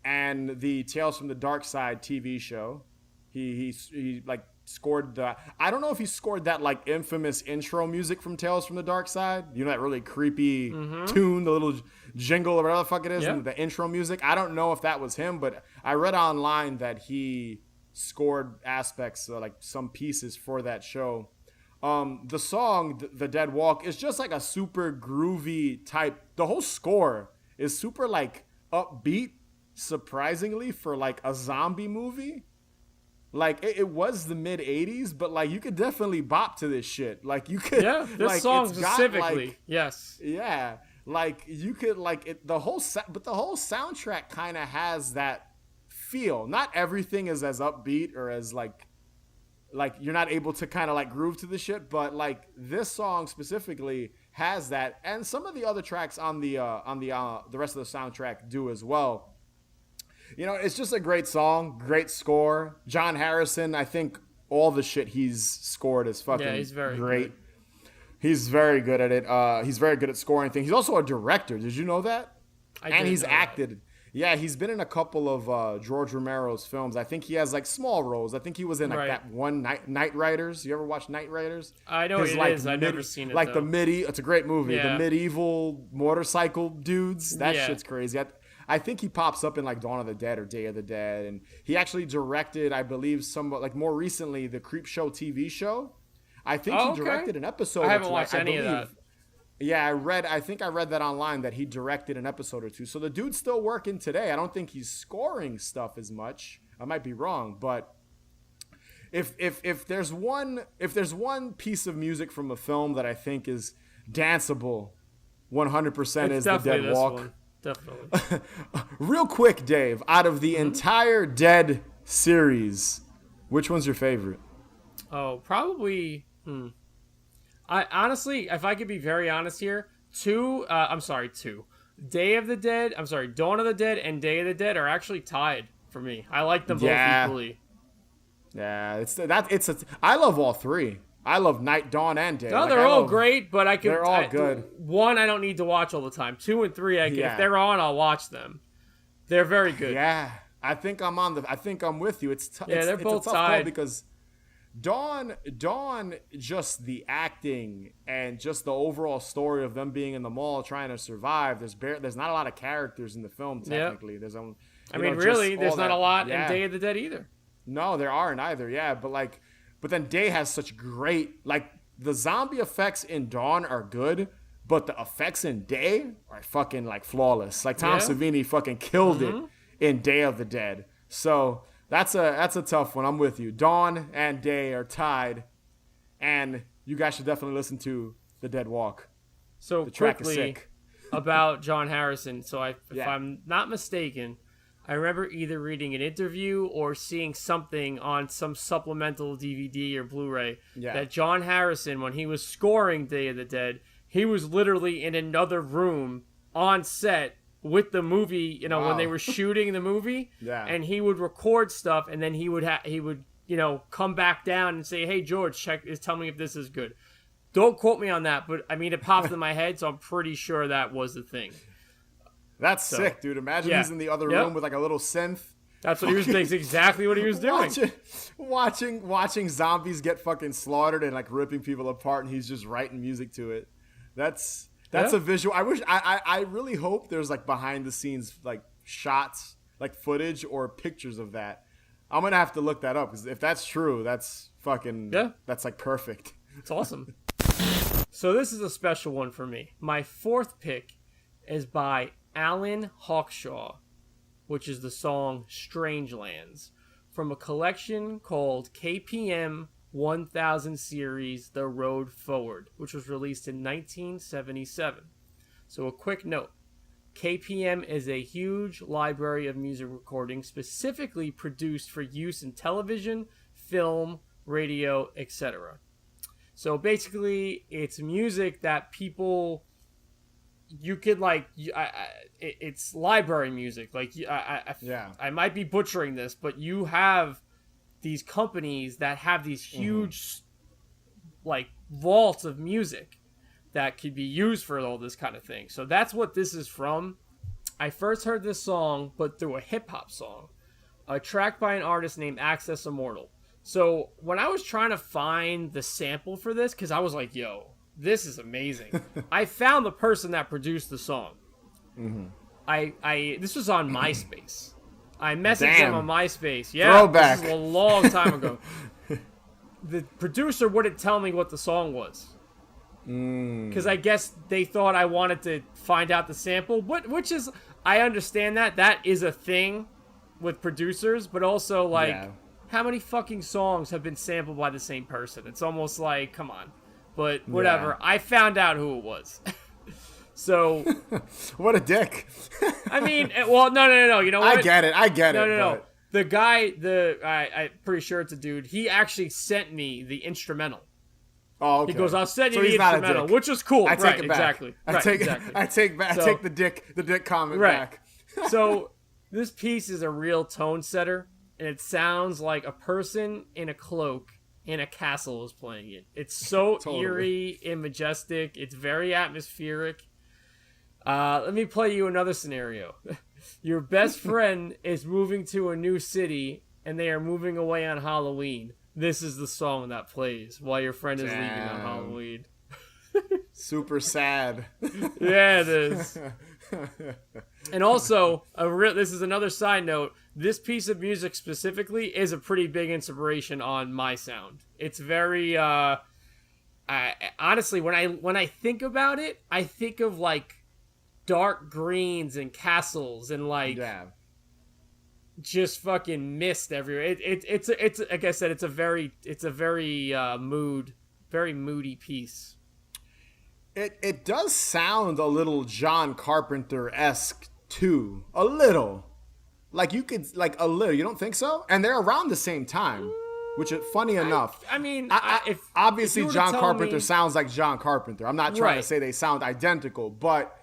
and the Tales from the Dark Side TV show. He like scored the, I don't know if he scored that like infamous intro music from Tales from the Dark Side. You know, that really creepy tune, the little jingle or whatever the fuck it is, and the intro music. I don't know if that was him, but I read online that he scored aspects, like some pieces for that show. The song, The Dead Walk, is just like a super groovy type. The whole score is super like upbeat, surprisingly, for like a zombie movie. Like it was the mid 80s, but like you could definitely bop to this shit. Like you could, this like, song it's got, specifically, like, yes, yeah. like you could like it, the whole but the whole soundtrack kind of has that feel. Not everything is as upbeat or as like you're not able to kind of like groove to the shit, but like this song specifically has that, and some of the other tracks on the rest of the soundtrack do as well. You know, it's just a great song, great score. John Harrison, I think all the shit he's scored is fucking he's very great. Good. He's very good at it. He's very good at scoring things. He's also a director. Did you know that? And he's acted. That. Yeah, he's been in a couple of George Romero's films. I think he has like small roles. I think he was in like that one Night Riders. You ever watch Night Riders? I know it is. I've never seen it. Like though. It's a great movie. Yeah. The medieval motorcycle dudes. That shit's crazy. I think he pops up in like Dawn of the Dead or Day of the Dead, and he actually directed, I believe, like more recently the Creepshow TV show. I think he directed an episode. I haven't watched any of that. Yeah, I think I read that online that he directed an episode or two. So the dude's still working today. I don't think he's scoring stuff as much. I might be wrong, but if there's one piece of music from a film that I think is danceable, 100% is The Dead Walk. One. Definitely. Real quick, Dave, out of the entire Dead series, which one's your favorite? Oh, probably. I honestly, if I could be very honest here, two. Dawn of the Dead and Day of the Dead are actually tied for me. I like them both equally. Yeah, I love all three. I love Night, Dawn, and Day. No, they're all great, but they're all good. One, I don't need to watch all the time. 2 and 3, if they're on, I'll watch them. They're very good. Yeah, I think I'm with you. They're both a tough tied call because Dawn, just the acting and just the overall story of them being in the mall trying to survive. There's not a lot of characters in the film technically. Yep. There's there's not a lot in Day of the Dead either. No, there aren't either. Yeah, but then Day has such great, like, the zombie effects in Dawn are good, but the effects in Day are fucking like flawless. Like Tom Savini fucking killed it in Day of the Dead. So that's a tough one. I'm with you. Dawn and Day are tied, and you guys should definitely listen to The Dead Walk. So the track is sick. About John Harrison. So if I'm not mistaken, I remember either reading an interview or seeing something on some supplemental DVD or Blu-ray that John Harrison, when he was scoring Day of the Dead, he was literally in another room on set with the movie, when they were shooting the movie, and he would record stuff, and then he would come back down and say, "Hey George, tell me if this is good." Don't quote me on that, but I mean it popped in my head, so I'm pretty sure that was the thing. That's sick, dude. Imagine he's in the other room with like a little synth. That's what he was doing. Exactly what he was doing. Watching zombies get fucking slaughtered and like ripping people apart, and he's just writing music to it. That's a visual. I really hope there's like behind the scenes like shots, like footage or pictures of that. I'm gonna have to look that up because if that's true, that's fucking that's like perfect. It's awesome. So this is a special one for me. My fourth pick is by Alan Hawkshaw, which is the song Strangelands from a collection called KPM 1000 Series The Road Forward, which was released in 1977. So a quick note. KPM is a huge library of music recordings specifically produced for use in television, film, radio, etc. So basically, it's music that people, you could it's library music. Like I might be butchering this, but you have these companies that have these huge like vaults of music that could be used for all this kind of thing. So that's what this is from. I first heard this song, but through a hip hop song, a track by an artist named Access Immortal. So when I was trying to find the sample for this, because I was like, yo, this is amazing. I found the person that produced the song. This was on MySpace. I messaged them on MySpace. Yeah, throwback. This is a long time ago. The producer wouldn't tell me what the song was. Because I guess they thought I wanted to find out the sample, which is, I understand that. That is a thing with producers, but also like... Yeah. How many fucking songs have been sampled by the same person? It's almost like, come on. But whatever. Yeah. I found out who it was. So, what a dick. I mean, well, no. You know what? I get it. No. The guy, I'm pretty sure it's a dude. He actually sent me the instrumental. Oh, okay. He goes, "I'll send you the instrumental," which is cool. I take it back. Exactly. I take the dick comment back. So this piece is a real tone setter, and it sounds like a person in a cloak in a castle is playing it. It's so totally eerie and majestic. It's very atmospheric. Let me play you another scenario. Your best friend is moving to a new city, and they are moving away on Halloween. This is the song that plays while your friend is leaving on Halloween. Super sad. Yeah, it is. And also, this is another side note. This piece of music specifically is a pretty big inspiration on my sound. It's very, honestly, when I think about it, I think of like dark greens and castles and like just fucking mist everywhere. It's like I said, it's a very moody piece. It does sound a little John Carpenter-esque too. A little. Like you could, like a little, you don't think so? And they're around the same time, which is funny enough. I mean, obviously if John Carpenter sounds like John Carpenter. I'm not trying to say they sound identical, but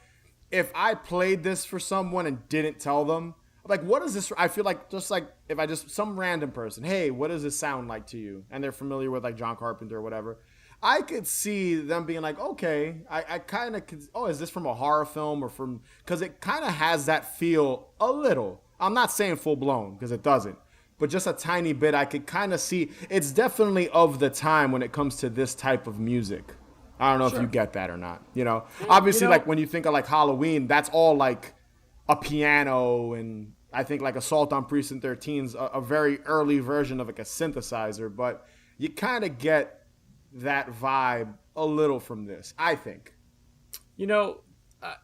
if I played this for someone and didn't tell them, like, what is this? I feel like just like if I just, some random person, hey, what does this sound like to you? And they're familiar with like John Carpenter or whatever. I could see them being like, okay, I kind of could, is this from a horror film or from, because it kind of has that feel a little. I'm not saying full blown because it doesn't, but just a tiny bit. I could kind of see it's definitely of the time when it comes to this type of music. I don't know if you get that or not. You know, obviously, like when you think of like Halloween, that's all like a piano, and I think like Assault on Precinct 13's a very early version of like a synthesizer, but you kind of get that vibe a little from this, I think. You know,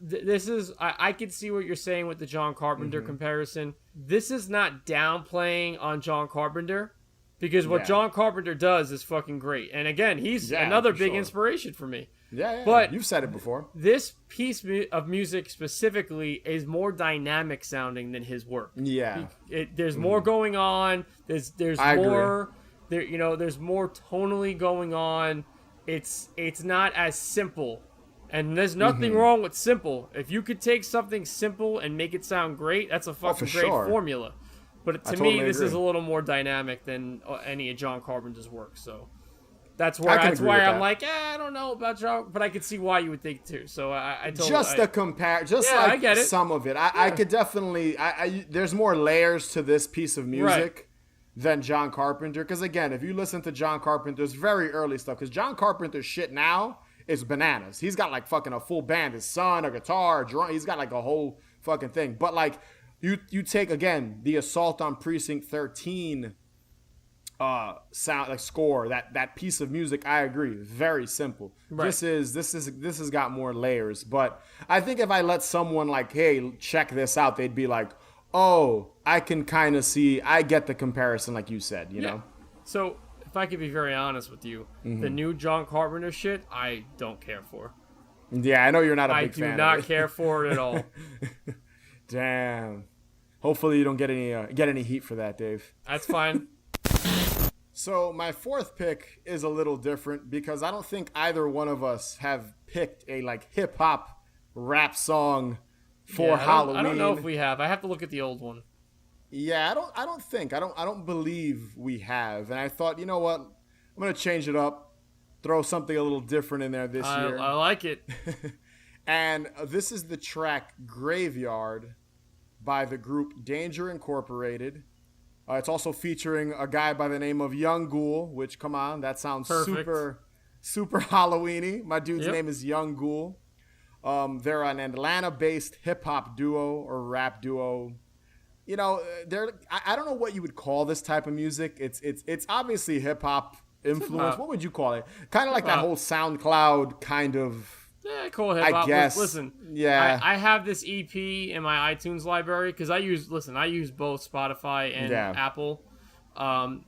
this is, I can see what you're saying with the John Carpenter comparison. This is not downplaying on John Carpenter, because what John Carpenter does is fucking great. And again, he's another big inspiration for me. Yeah, but you've said it before. This piece of music specifically is more dynamic sounding than his work. Yeah. There's more going on. There's more. There, you know, there's more tonally going on. It's not as simple. And there's nothing wrong with simple. If you could take something simple and make it sound great, that's a fucking great formula. But to me, this is a little more dynamic than any of John Carpenter's work. So that's why I'm like, I don't know about John, but I could see why you would think too. So I totally, I get it. Some of it. I could definitely. There's more layers to this piece of music than John Carpenter. Because again, if you listen to John Carpenter's very early stuff, because John Carpenter's shit now is bananas. He's got like fucking a full band, his son, a guitar, a drum. He's got like a whole fucking thing. But like you take again the Assault on Precinct 13 sound, like score, that piece of music. I agree, very simple. This has got more layers. But I think if I let someone like, hey, check this out, they'd be like, oh, I can kind of see, I get the comparison, like you said, you know. So if I could be very honest with you, the new John Carpenter shit, I don't care for. Yeah, I know you're not a big fan. I do not care for it at all. Damn. Hopefully you don't get any heat for that, Dave. That's fine. So my fourth pick is a little different because I don't think either one of us have picked a like hip hop rap song for Halloween. I don't know if we have. I have to look at the old one. Yeah, I don't believe we have. And I thought, you know what? I'm gonna change it up, throw something a little different in there this year. I like it. And this is the track "Graveyard" by the group Danger Incorporated. It's also featuring a guy by the name of Young Ghoul, which, come on, that sounds super Halloween-y. My dude's name is Young Ghoul. They're an Atlanta-based hip-hop duo or rap duo. You know, I don't know what you would call this type of music. It's obviously hip-hop influence. What would you call it? Kind of like that whole SoundCloud kind of... Yeah, cool hip hop. I guess. Listen, I have this EP in my iTunes library because I use both Spotify and Apple.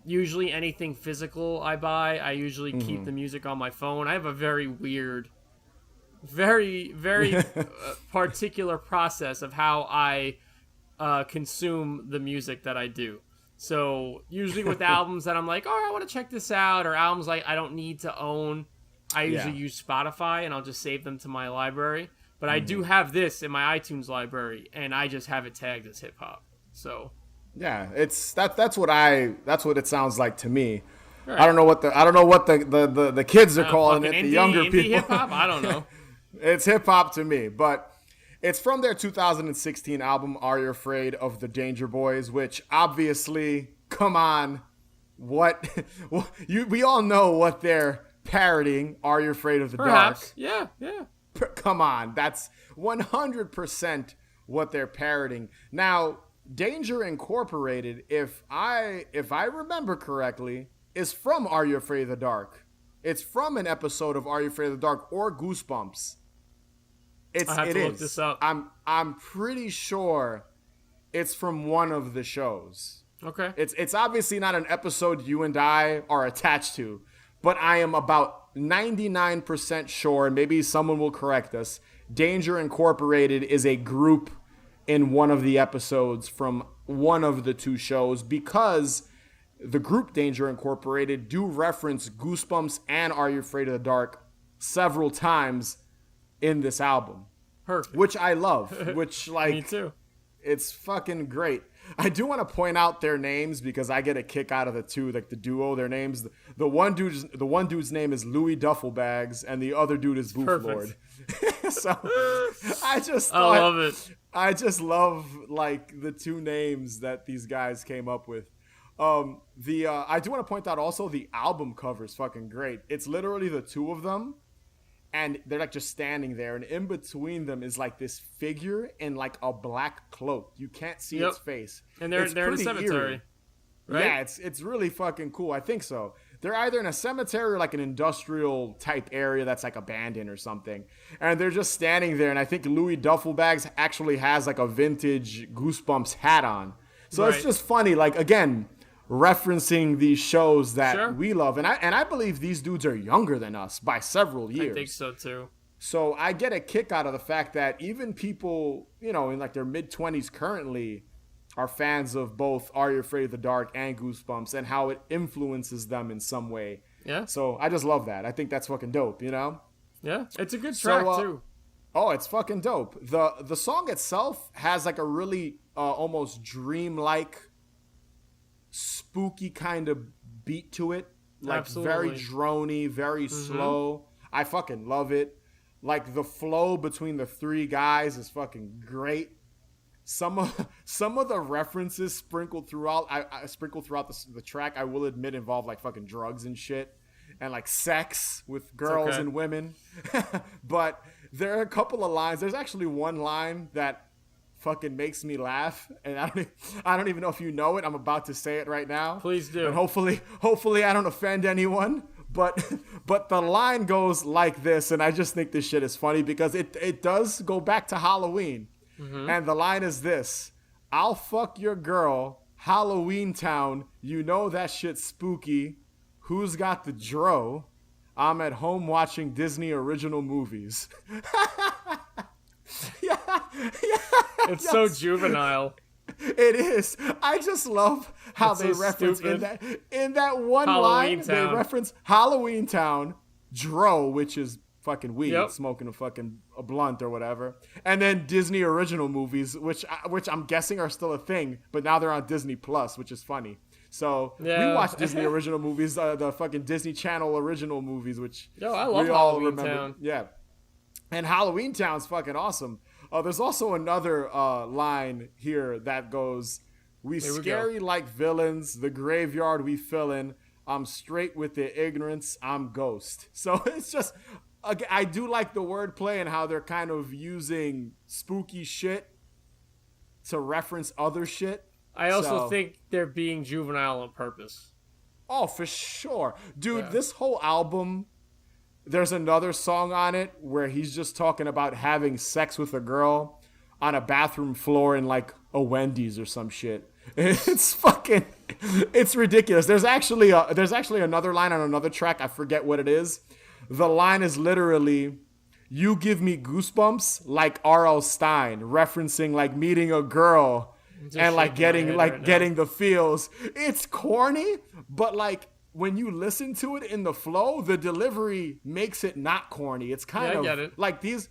Usually anything physical I buy, I usually keep the music on my phone. I have a very weird very, very particular process of how I consume the music that I do. So usually with albums that I'm like, oh, I want to check this out, or albums like I don't need to own, I usually use Spotify and I'll just save them to my library. But I do have this in my iTunes library, and I just have it tagged as hip hop. So yeah, that's what it sounds like to me. Right. I don't know what the kids are calling it. The younger people. Hip hop. I don't know. It's hip hop to me, but it's from their 2016 album "Are You Afraid of the Danger Boys," which obviously, come on, we all know what they're parodying. "Are You Afraid of the Perhaps. Dark?" Yeah. Come on, that's 100% what they're parodying. Now, Danger Incorporated, if I remember correctly, is from "Are You Afraid of the Dark?" It's from an episode of "Are You Afraid of the Dark" or Goosebumps. I have to look this up. I'm pretty sure it's from one of the shows. Okay. It's obviously not an episode you and I are attached to, but I am about 99% sure, and maybe someone will correct us, Danger Incorporated is a group in one of the episodes from one of the two shows, because the group Danger Incorporated do reference Goosebumps and "Are You Afraid of the Dark" several times in this album. Perfect. Which I love. Which, like, me too. It's fucking great. I do want to point out their names because I get a kick out of the two, like the duo. Their names, the one dude's name is Louis Duffelbags, and the other dude is Booth Lord. So I love it. I just love like the two names that these guys came up with. I do want to point out also the album cover is fucking great. It's literally the two of them, and they're like just standing there, and in between them is like this figure in like a black cloak. You can't see its face, and they're in a cemetery. Right? Yeah, it's really fucking cool. I think so. They're either in a cemetery or like an industrial type area that's like abandoned or something. And they're just standing there. And I think Louis Duffelbags actually has like a vintage Goosebumps hat on. So It's just funny. Like, again, referencing these shows that we love. And I believe these dudes are younger than us by several years. I think so too. So I get a kick out of the fact that even people, in like their mid-20s currently are fans of both "Are You Afraid of the Dark" and Goosebumps, and how it influences them in some way. Yeah. So I just love that. I think that's fucking dope, Yeah, it's a good track too. Oh, it's fucking dope. The song itself has like a really almost dreamlike, spooky kind of beat to it. Like Absolutely. Very drony, very slow. I fucking love it. Like the flow between the three guys is fucking great. Some of the references sprinkled throughout the track, I will admit, involve like fucking drugs and shit, and like sex with girls and women. But there are a couple of lines. There's actually one line that fucking makes me laugh, and I don't even know if you know it. I'm about to say it right now. Please do. And hopefully I don't offend anyone. But the line goes like this, and I just think this shit is funny because it does go back to Halloween. Mm-hmm. And the line is this: "I'll fuck your girl, Halloween Town. You know that shit's spooky. Who's got the dro? I'm at home watching Disney original movies." yeah. It's so juvenile. It is. I just love how it's they so reference stupid. in that one Halloween line. Town. They reference Halloween Town, dro, which is fucking weed, smoking a blunt or whatever, and then Disney original movies, which I'm guessing are still a thing, but now they're on Disney Plus, which is funny. So we watch Disney original movies, the fucking Disney Channel original movies, which I love Halloween remember. Town. Yeah, and Halloween Town's fucking awesome. There's also another line here that goes, "We scary like villains, the graveyard we fill in. I'm straight with the ignorance, I'm ghost." So it's just, I do like the wordplay and how they're kind of using spooky shit to reference other shit. I also think they're being juvenile on purpose. Oh, for sure. Dude, this whole album, there's another song on it where he's just talking about having sex with a girl on a bathroom floor in like a Wendy's or some shit. It's ridiculous. There's actually another line on another track. I forget what it is. The line is literally, You give me goosebumps like R.L. Stein, referencing like meeting a girl and like getting the feels. It's corny, but like when you listen to it in the flow, the delivery makes it not corny. It's kind of like these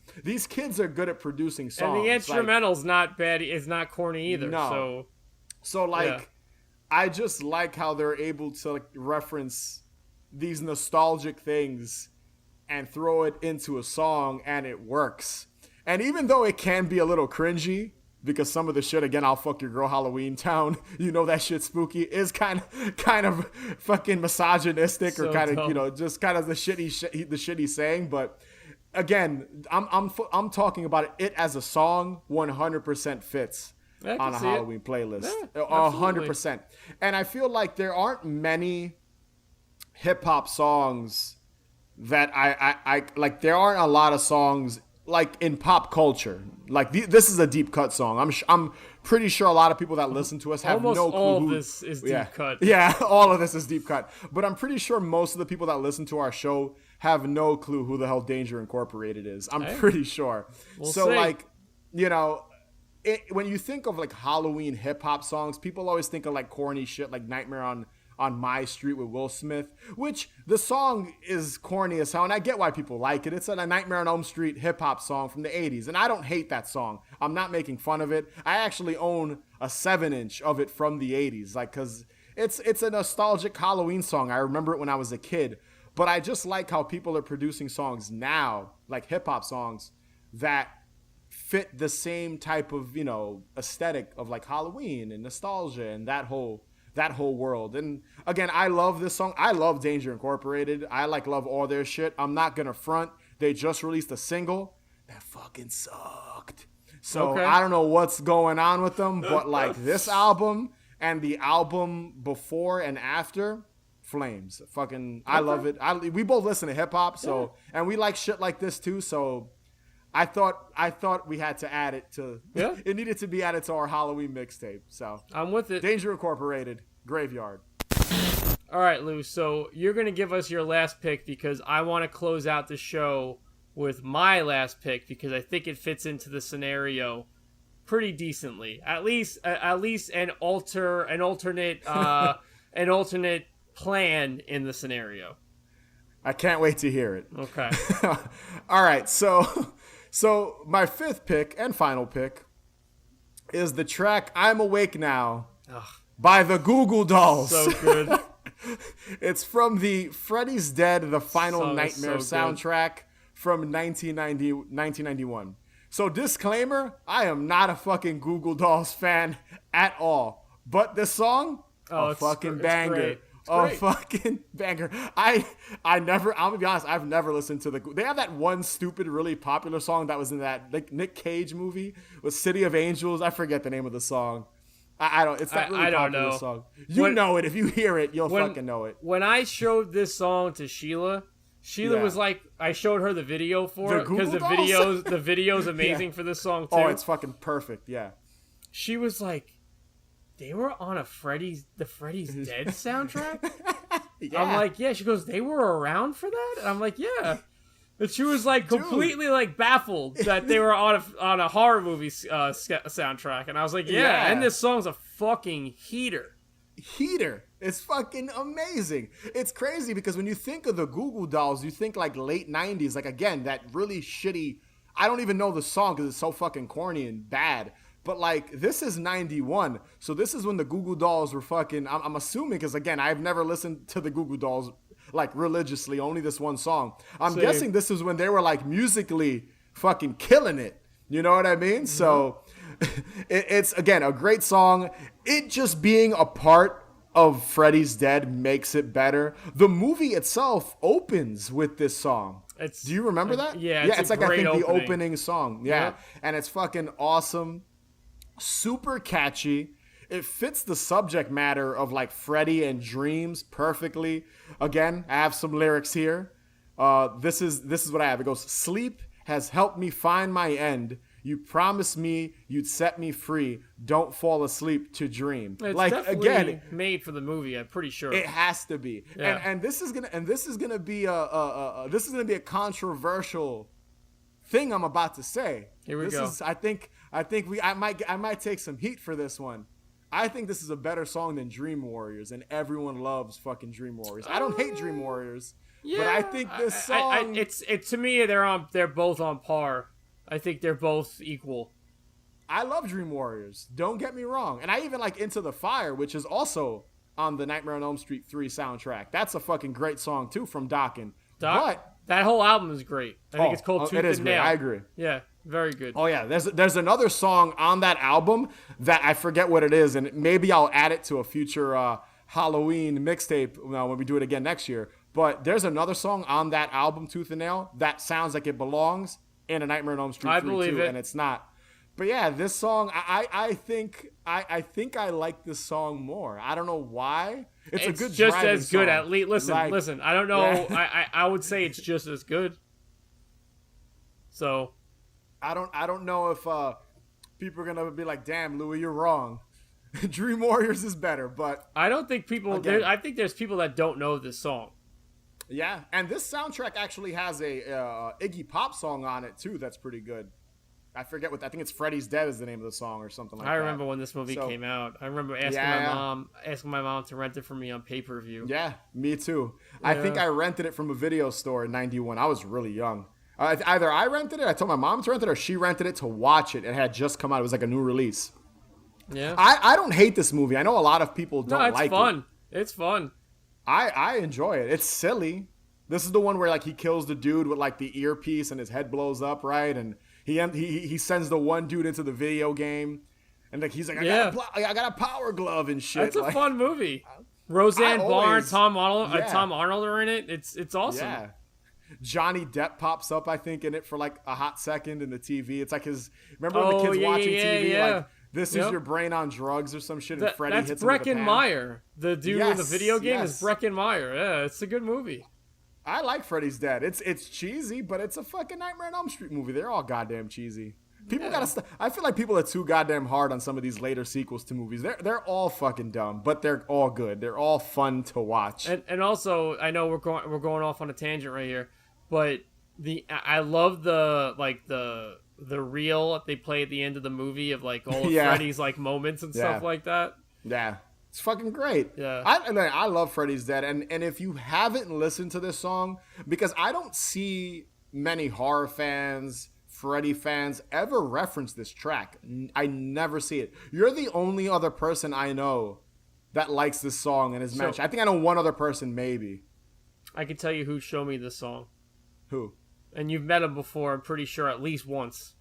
kids are good at producing songs. And the instrumental's not bad. It's not corny either. No. So like, I just like how they're able to like reference these nostalgic things and throw it into a song, and it works. And even though it can be a little cringy, because some of the shit, again, I'll fuck your girl Halloween Town, you know that shit spooky, is kind of fucking misogynistic, or kind of, you know, just kind of the shit he's saying. But again, I'm talking about it as a song 100% fits on a Halloween playlist. 100%. And I feel like there aren't many hip hop songs that I like. There aren't a lot of songs like in pop culture. Like this is a deep cut song. I'm pretty sure a lot of people that listen to us have no clue. All of this is deep cut. Yeah, all of this is deep cut. But I'm pretty sure most of the people that listen to our show have no clue who the hell Danger Incorporated is. I'm pretty sure. We'll see. Like, you know, when you think of like Halloween hip hop songs, people always think of like corny shit like Nightmare on My Street with Will Smith, which the song is corny as hell, and I get why people like it. It's a Nightmare on Elm Street hip-hop song from the 80s, and I don't hate that song. I'm not making fun of it. I actually own a 7-inch of it from the 80s, like, because it's a nostalgic Halloween song. I remember it when I was a kid, but I just like how people are producing songs now, like hip-hop songs, that fit the same type of, you know, aesthetic of like Halloween and nostalgia and that whole world. And again, I love this song. I love Danger Incorporated. I love all their shit. I'm not gonna front. They just released a single that fucking sucked. So I don't know what's going on with them, but like this album and the album before and after, flames. Fucking, I love it. We both listen to hip hop, so and we like shit like this too. So I thought we had to add it to. Yeah. It needed to be added to our Halloween mixtape. So I'm with it. Danger Incorporated, Graveyard. All right, Lou. So you're gonna give us your last pick because I want to close out the show with my last pick because I think it fits into the scenario pretty decently. At least an alternate plan in the scenario. I can't wait to hear it. Okay. All right. So my fifth pick and final pick is the track "I'm Awake Now" by the Goo Goo Dolls. So good. It's from the Freddy's Dead: The Final Nightmare soundtrack from 1991. So disclaimer, I am not a fucking Goo Goo Dolls fan at all. But this song, a fucking banger. A fucking banger. I'm gonna be honest, I've never listened to they have that one stupid, really popular song that was in that like Nick Cage movie with City of Angels. I forget the name of the song. It's that really popular song. You know it. If you hear it, you'll fucking know it. When I showed this song to Sheila was like, I showed her the video for it because the video's amazing for this song too. Oh, it's fucking perfect. Yeah. She was like, they were on the Freddy's Dead soundtrack? Yeah. I'm like, yeah. She goes, they were around for that? And I'm like, yeah. And she was like completely like baffled that they were on a horror movie soundtrack. And I was like, yeah. And this song's a fucking heater. It's fucking amazing. It's crazy because when you think of the Goo Goo Dolls, you think like late 90s. Like, again, that really shitty, I don't even know the song because it's so fucking corny and bad. But, like, this is 91. So this is when the Goo Goo Dolls were fucking, I'm assuming, because, again, I've never listened to the Goo Goo Dolls, like, religiously, only this one song. I'm guessing this is when they were, like, musically fucking killing it. You know what I mean? Mm-hmm. So it's, again, a great song. It just being a part of Freddy's Dead makes it better. The movie itself opens with this song. Do you remember that? Yeah, it's like, I think, the opening song. Yeah. Yep. And it's fucking awesome. Super catchy. It fits the subject matter of like Freddy and dreams perfectly. Again, I have some lyrics here. This is what I have. It goes, sleep has helped me find my end. You promised me you'd set me free. Don't fall asleep to dream. It's like, again, made for the movie. I'm pretty sure it has to be. Yeah. And this is gonna be a controversial thing I'm about to say. Here we go. I might take some heat for this one. I think this is a better song than Dream Warriors, and everyone loves fucking Dream Warriors. I don't hate Dream Warriors, but I think this song. To me they're both on par. I think they're both equal. I love Dream Warriors. Don't get me wrong, and I even like Into the Fire, which is also on the Nightmare on Elm Street 3 soundtrack. That's a fucking great song too from Dokken. But that whole album is great. I think it's called Tooth and Nail. I agree. Yeah, very good. Oh yeah, there's another song on that album that I forget what it is, and maybe I'll add it to a future Halloween mixtape when we do it again next year. But there's another song on that album, Tooth and Nail, that sounds like it belongs in a Nightmare on Elm Street 3 I believe it. and it's not. But yeah, this song, I think I like this song more. I don't know why. It's a good just as good. Song. At least listen. I don't know. Yeah. I would say it's just as good. So, I don't know if people are gonna be like, "Damn, Louis, you're wrong." Dream Warriors is better, but I don't think people. I think there's people that don't know this song. Yeah, and this soundtrack actually has a Iggy Pop song on it too. That's pretty good. I forget what. I think it's "Freddy's Dead" is the name of the song or something like that. I remember when this movie came out. I remember asking my mom to rent it for me on pay-per-view. Yeah, me too. Yeah. I think I rented it from a video store in '91. I was really young. Either I rented it, I told my mom to rent it, or she rented it to watch it. It had just come out. It was like a new release. Yeah. I don't hate this movie. I know a lot of people don't like it. It's fun. It's fun. I enjoy it. It's silly. This is the one where like he kills the dude with like the earpiece and his head blows up, right? And he sends the one dude into the video game, and like he's like, I got a power glove and shit. It's a fun movie. Roseanne Barr, Tom Arnold are in it. It's awesome. Yeah. Johnny Depp pops up, I think, in it for like a hot second in the TV. It's like his. Remember when the kids watching TV? Like, this is your brain on drugs or some shit, and Freddy hits him with a pan? That's Breckin Meyer. The dude in the video game is Breckin Meyer. Yeah, it's a good movie. I like Freddy's Dead. It's cheesy, but it's a fucking Nightmare on Elm Street movie. They're all goddamn cheesy. People gotta. I feel like people are too goddamn hard on some of these later sequels to movies. They're all fucking dumb, but they're all good. They're all fun to watch. And also, I know we're going off on a tangent right here, but I love the reel that they play at the end of the movie of like all of Freddy's like moments and stuff like that. Yeah. It's fucking great. Yeah. I love Freddy's Dead. And if you haven't listened to this song, because I don't see many horror fans, Freddy fans ever reference this track. I never see it. You're the only other person I know that likes this song and is mentioned. I think I know one other person maybe. I can tell you who showed me this song. Who? And you've met him before, I'm pretty sure, at least once.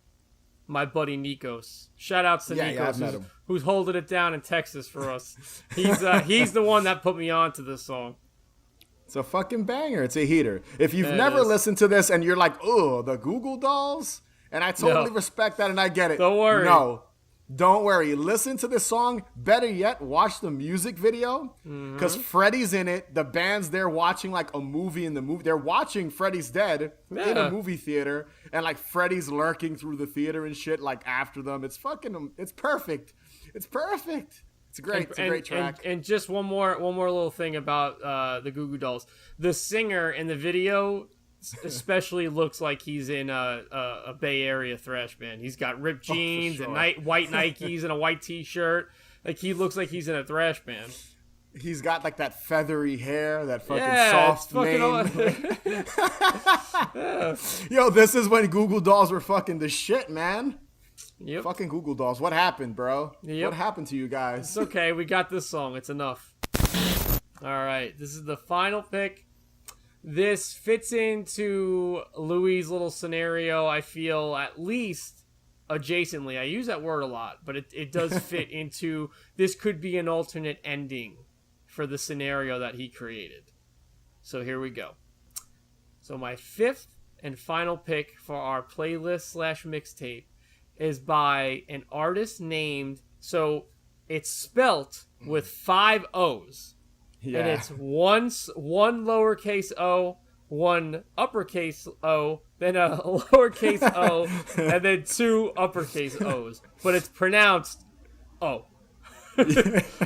My buddy Nikos. Shout outs to Nikos, who's holding it down in Texas for us. He's the one that put me on to this song. It's a fucking banger. It's a heater. If you've never listened to this and you're like, oh, the Google Dolls, and I totally respect that and I get it. Don't worry. No, don't worry. Listen to this song. Better yet, watch the music video because Freddy's in it. The band's there watching like a movie in the movie. They're watching Freddy's Dead in a movie theater, and like Freddy's lurking through the theater and shit like after them. It's fucking. It's perfect. It's perfect. It's great. It's a great track. And just one more little thing about the Goo Goo Dolls. The singer in the video especially looks like he's in a Bay Area thrash band. He's got ripped jeans and white Nikes and a white T-shirt. Like he looks like he's in a thrash band. He's got like that feathery hair, that fucking soft mane. Yo, this is when Goo Goo Dolls were fucking the shit, man. Yep. Fucking Goo Goo Dolls. What happened, bro? Yep. What happened to you guys? It's okay. We got this song. It's enough. All right. This is the final pick. This fits into Louis' little scenario, I feel, at least adjacently. I use that word a lot, but it does fit into this could be an alternate ending for the scenario that he created. So here we go. So my fifth and final pick for our playlist / mixtape is by an artist named, so it's spelt with 5 O's. Yeah. And it's one lowercase o, one uppercase O, then a lowercase o, and then 2 uppercase O's. But it's pronounced O.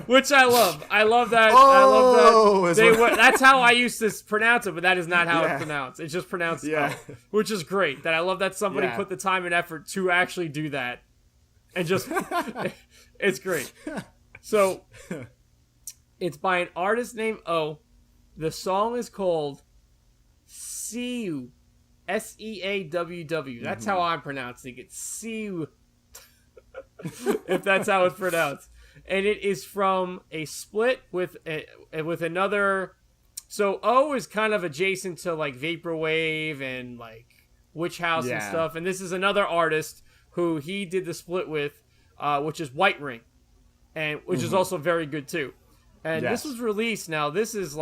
Which I love. I love that. That's how I used to pronounce it, but that is not how it's pronounced. It's just pronounced which is great. That I love that somebody put the time and effort to actually do that. And just, it's great. So, it's by an artist named O. The song is called Seaww. Seaww. That's how I'm pronouncing it. Seaww. If that's how it's pronounced. And it is from a split with another. So O is kind of adjacent to like Vaporwave and like Witch House and stuff. And this is another artist who he did the split with, which is White Ring, and which is also very good too. And this was released. Now this is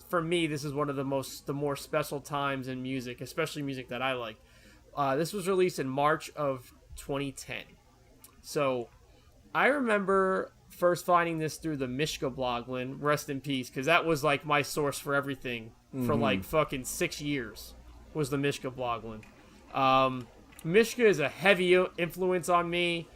for me. This is one of the more special times in music, especially music that I like. This was released in March of 2010. So I remember first finding this through the Mishka bloglin, rest in peace, because that was like my source for everything for like fucking 6 years was the Mishka bloglin. Mishka is a heavy influence on me.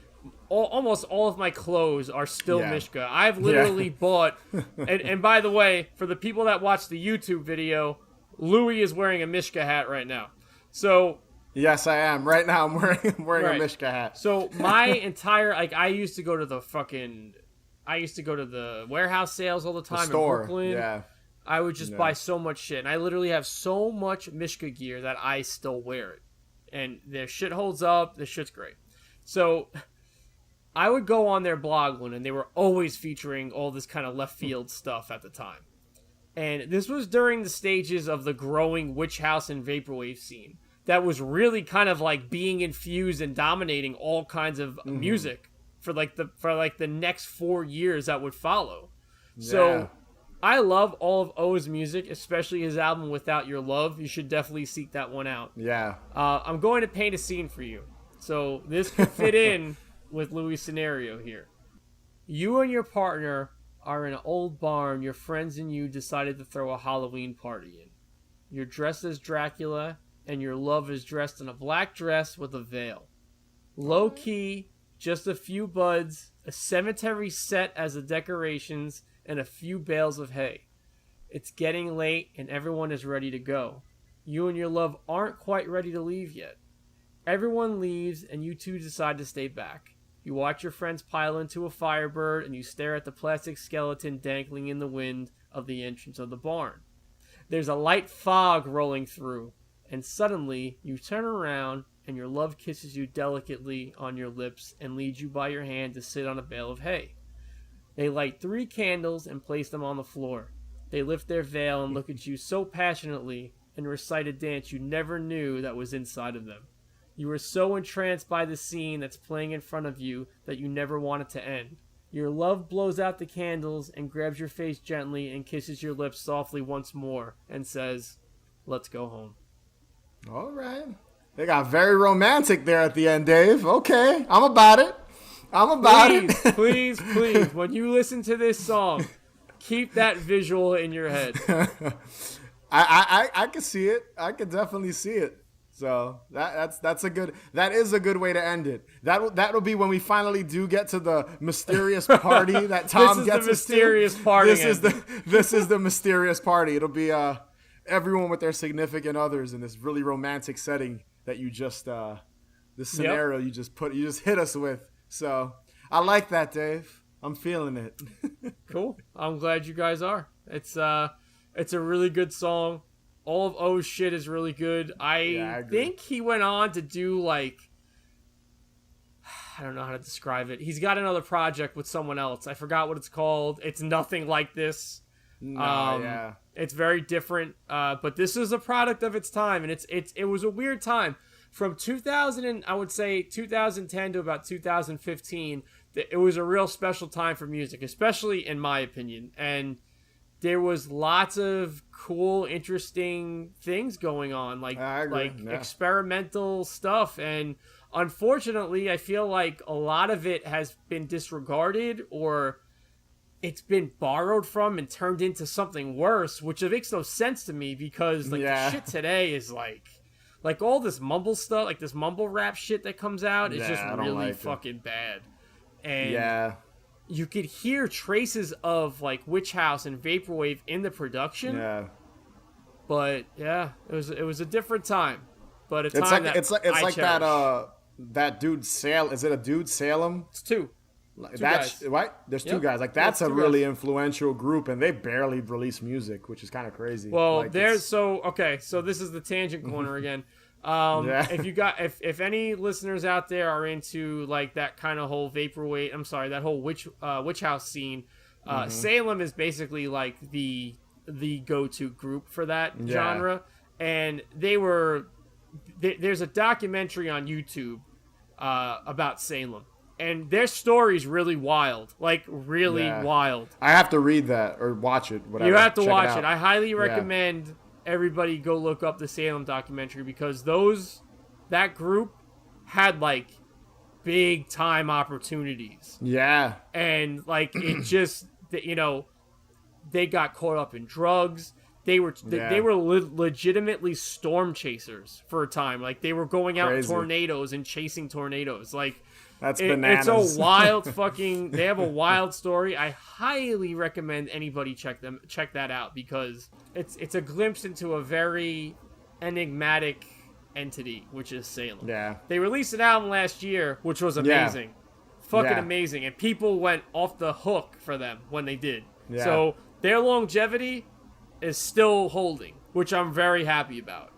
Almost all of my clothes are still Mishka. I've literally bought, and by the way, for the people that watch the YouTube video, Louis is wearing a Mishka hat right now. So yes, I am. Right now, I'm wearing a Mishka hat. So my entire I used to go to the warehouse sales all the time in Brooklyn. Yeah. I would just buy so much shit, and I literally have so much Mishka gear that I still wear it, and their shit holds up. The shit's great. So I would go on their blog and they were always featuring all this kind of left field stuff at the time. And this was during the stages of the growing Witch House and Vaporwave scene that was really kind of like being infused and dominating all kinds of music for the next 4 years that would follow. Yeah. So I love all of O's music, especially his album Without Your Love. You should definitely seek that one out. Yeah. I'm going to paint a scene for you. So this could fit in with Louis' scenario here. You and your partner are in an old barn. Your friends and you decided to throw a Halloween party in. You're dressed as Dracula, and your love is dressed in a black dress with a veil. Low key, just a few buds, a cemetery set as the decorations, and a few bales of hay. It's getting late, and everyone is ready to go. You and your love aren't quite ready to leave yet. Everyone leaves, and you two decide to stay back. You watch your friends pile into a Firebird, and you stare at the plastic skeleton dangling in the wind of the entrance of the barn. There's a light fog rolling through, and suddenly you turn around, and your love kisses you delicately on your lips and leads you by your hand to sit on a bale of hay. They light 3 candles and place them on the floor. They lift their veil and look at you so passionately and recite a dance you never knew that was inside of them. You are so entranced by the scene that's playing in front of you that you never want it to end. Your love blows out the candles and grabs your face gently and kisses your lips softly once more and says, "Let's go home." All right. They got very romantic there at the end, Dave. Okay, I'm about it. Please, when you listen to this song, keep that visual in your head. I can see it. I can definitely see it. So that is a good way to end it. That'll be when we finally do get to the mysterious party that Tom gets us to. This is the mysterious party. This is the mysterious party. It'll be everyone with their significant others in this really romantic setting that you just this scenario you just hit us with. So I like that, Dave. I'm feeling it. Cool. I'm glad you guys are. It's a really good song. All of O's shit is really good. I think he went on to do I don't know how to describe it. He's got another project with someone else. I forgot what it's called. It's nothing like this. It's very different. But this is a product of its time, and it was a weird time. From 2010 to about 2015, it was a real special time for music, especially in my opinion. And there was lots of cool, interesting things going on, experimental stuff. And unfortunately, I feel like a lot of it has been disregarded or it's been borrowed from and turned into something worse, which makes no sense to me because the shit today is like all this mumble stuff, like this mumble rap shit that comes out is just really fucking bad. And you could hear traces of like witch house and vaporwave in the production. Yeah. But yeah, it was a different time. But it's like that dude Salem. Is it a dude Salem? It's two. That's guys. Right. There's two guys. Like that's a really influential group, and they barely release music, which is kind of crazy. Well, like, so this is the tangent corner again. If any listeners out there are into like that kind of whole vaporwave, I'm sorry, that whole witch house scene, Salem is basically like the go-to group for that genre, and there's a documentary on YouTube about Salem, and their story's really wild, like really wild. I have to read that or watch it. Whatever. You have to watch it. I highly recommend everybody go look up the Salem documentary, because that group had like big time opportunities. Yeah. And like it just, they got caught up in drugs. They were legitimately storm chasers for a time. Like they were going out in tornadoes and chasing tornadoes. Like that's bananas. It's a wild fucking. They have a wild story. I highly recommend anybody check that out, because it's a glimpse into a very enigmatic entity, which is Salem. Yeah. They released an album last year, which was amazing, fucking amazing, and people went off the hook for them when they did. Yeah. So their longevity is still holding, which I'm very happy about.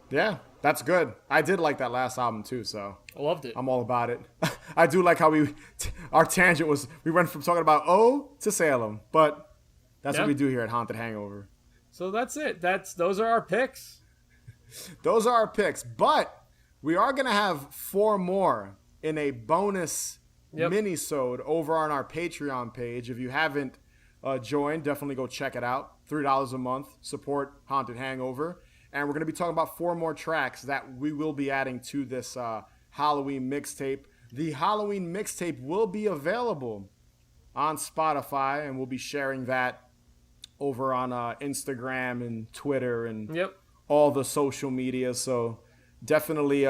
Yeah, that's good. I did like that last album too, so I loved it. I'm all about it. I do like how our tangent was, we went from talking about O to Salem, but that's what we do here at Haunted Hangover. So that's it. Those are our picks. Those are our picks, but we are going to have 4 more in a bonus mini-sode over on our Patreon page. If you haven't joined, definitely go check it out. $3 a month. Support Haunted Hangover. And we're going to be talking about 4 more tracks that we will be adding to this Halloween mixtape. The Halloween mixtape will be available on Spotify, and we'll be sharing that over on Instagram and Twitter and all the social media. So definitely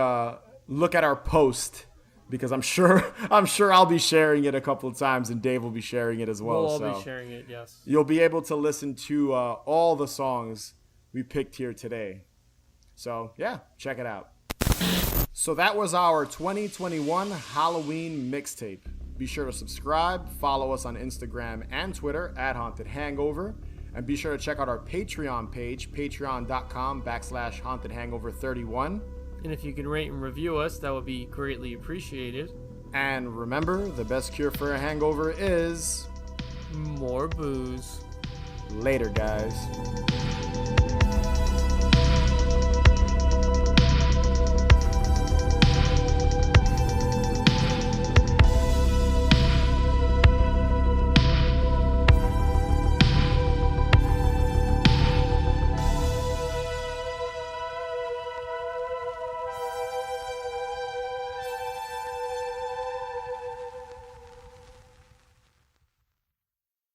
look at our post, because I'm sure I'll be sharing it a couple of times, and Dave will be sharing it as well. We'll all be sharing it, yes. You'll be able to listen to all the songs we picked here today. So, yeah, check it out. So that was our 2021 Halloween mixtape. Be sure to subscribe, follow us on Instagram and Twitter at Haunted Hangover, and be sure to check out our Patreon page, patreon.com/hauntedhangover31. And if you can rate and review us, that would be greatly appreciated. And remember, the best cure for a hangover is more booze. Later, guys.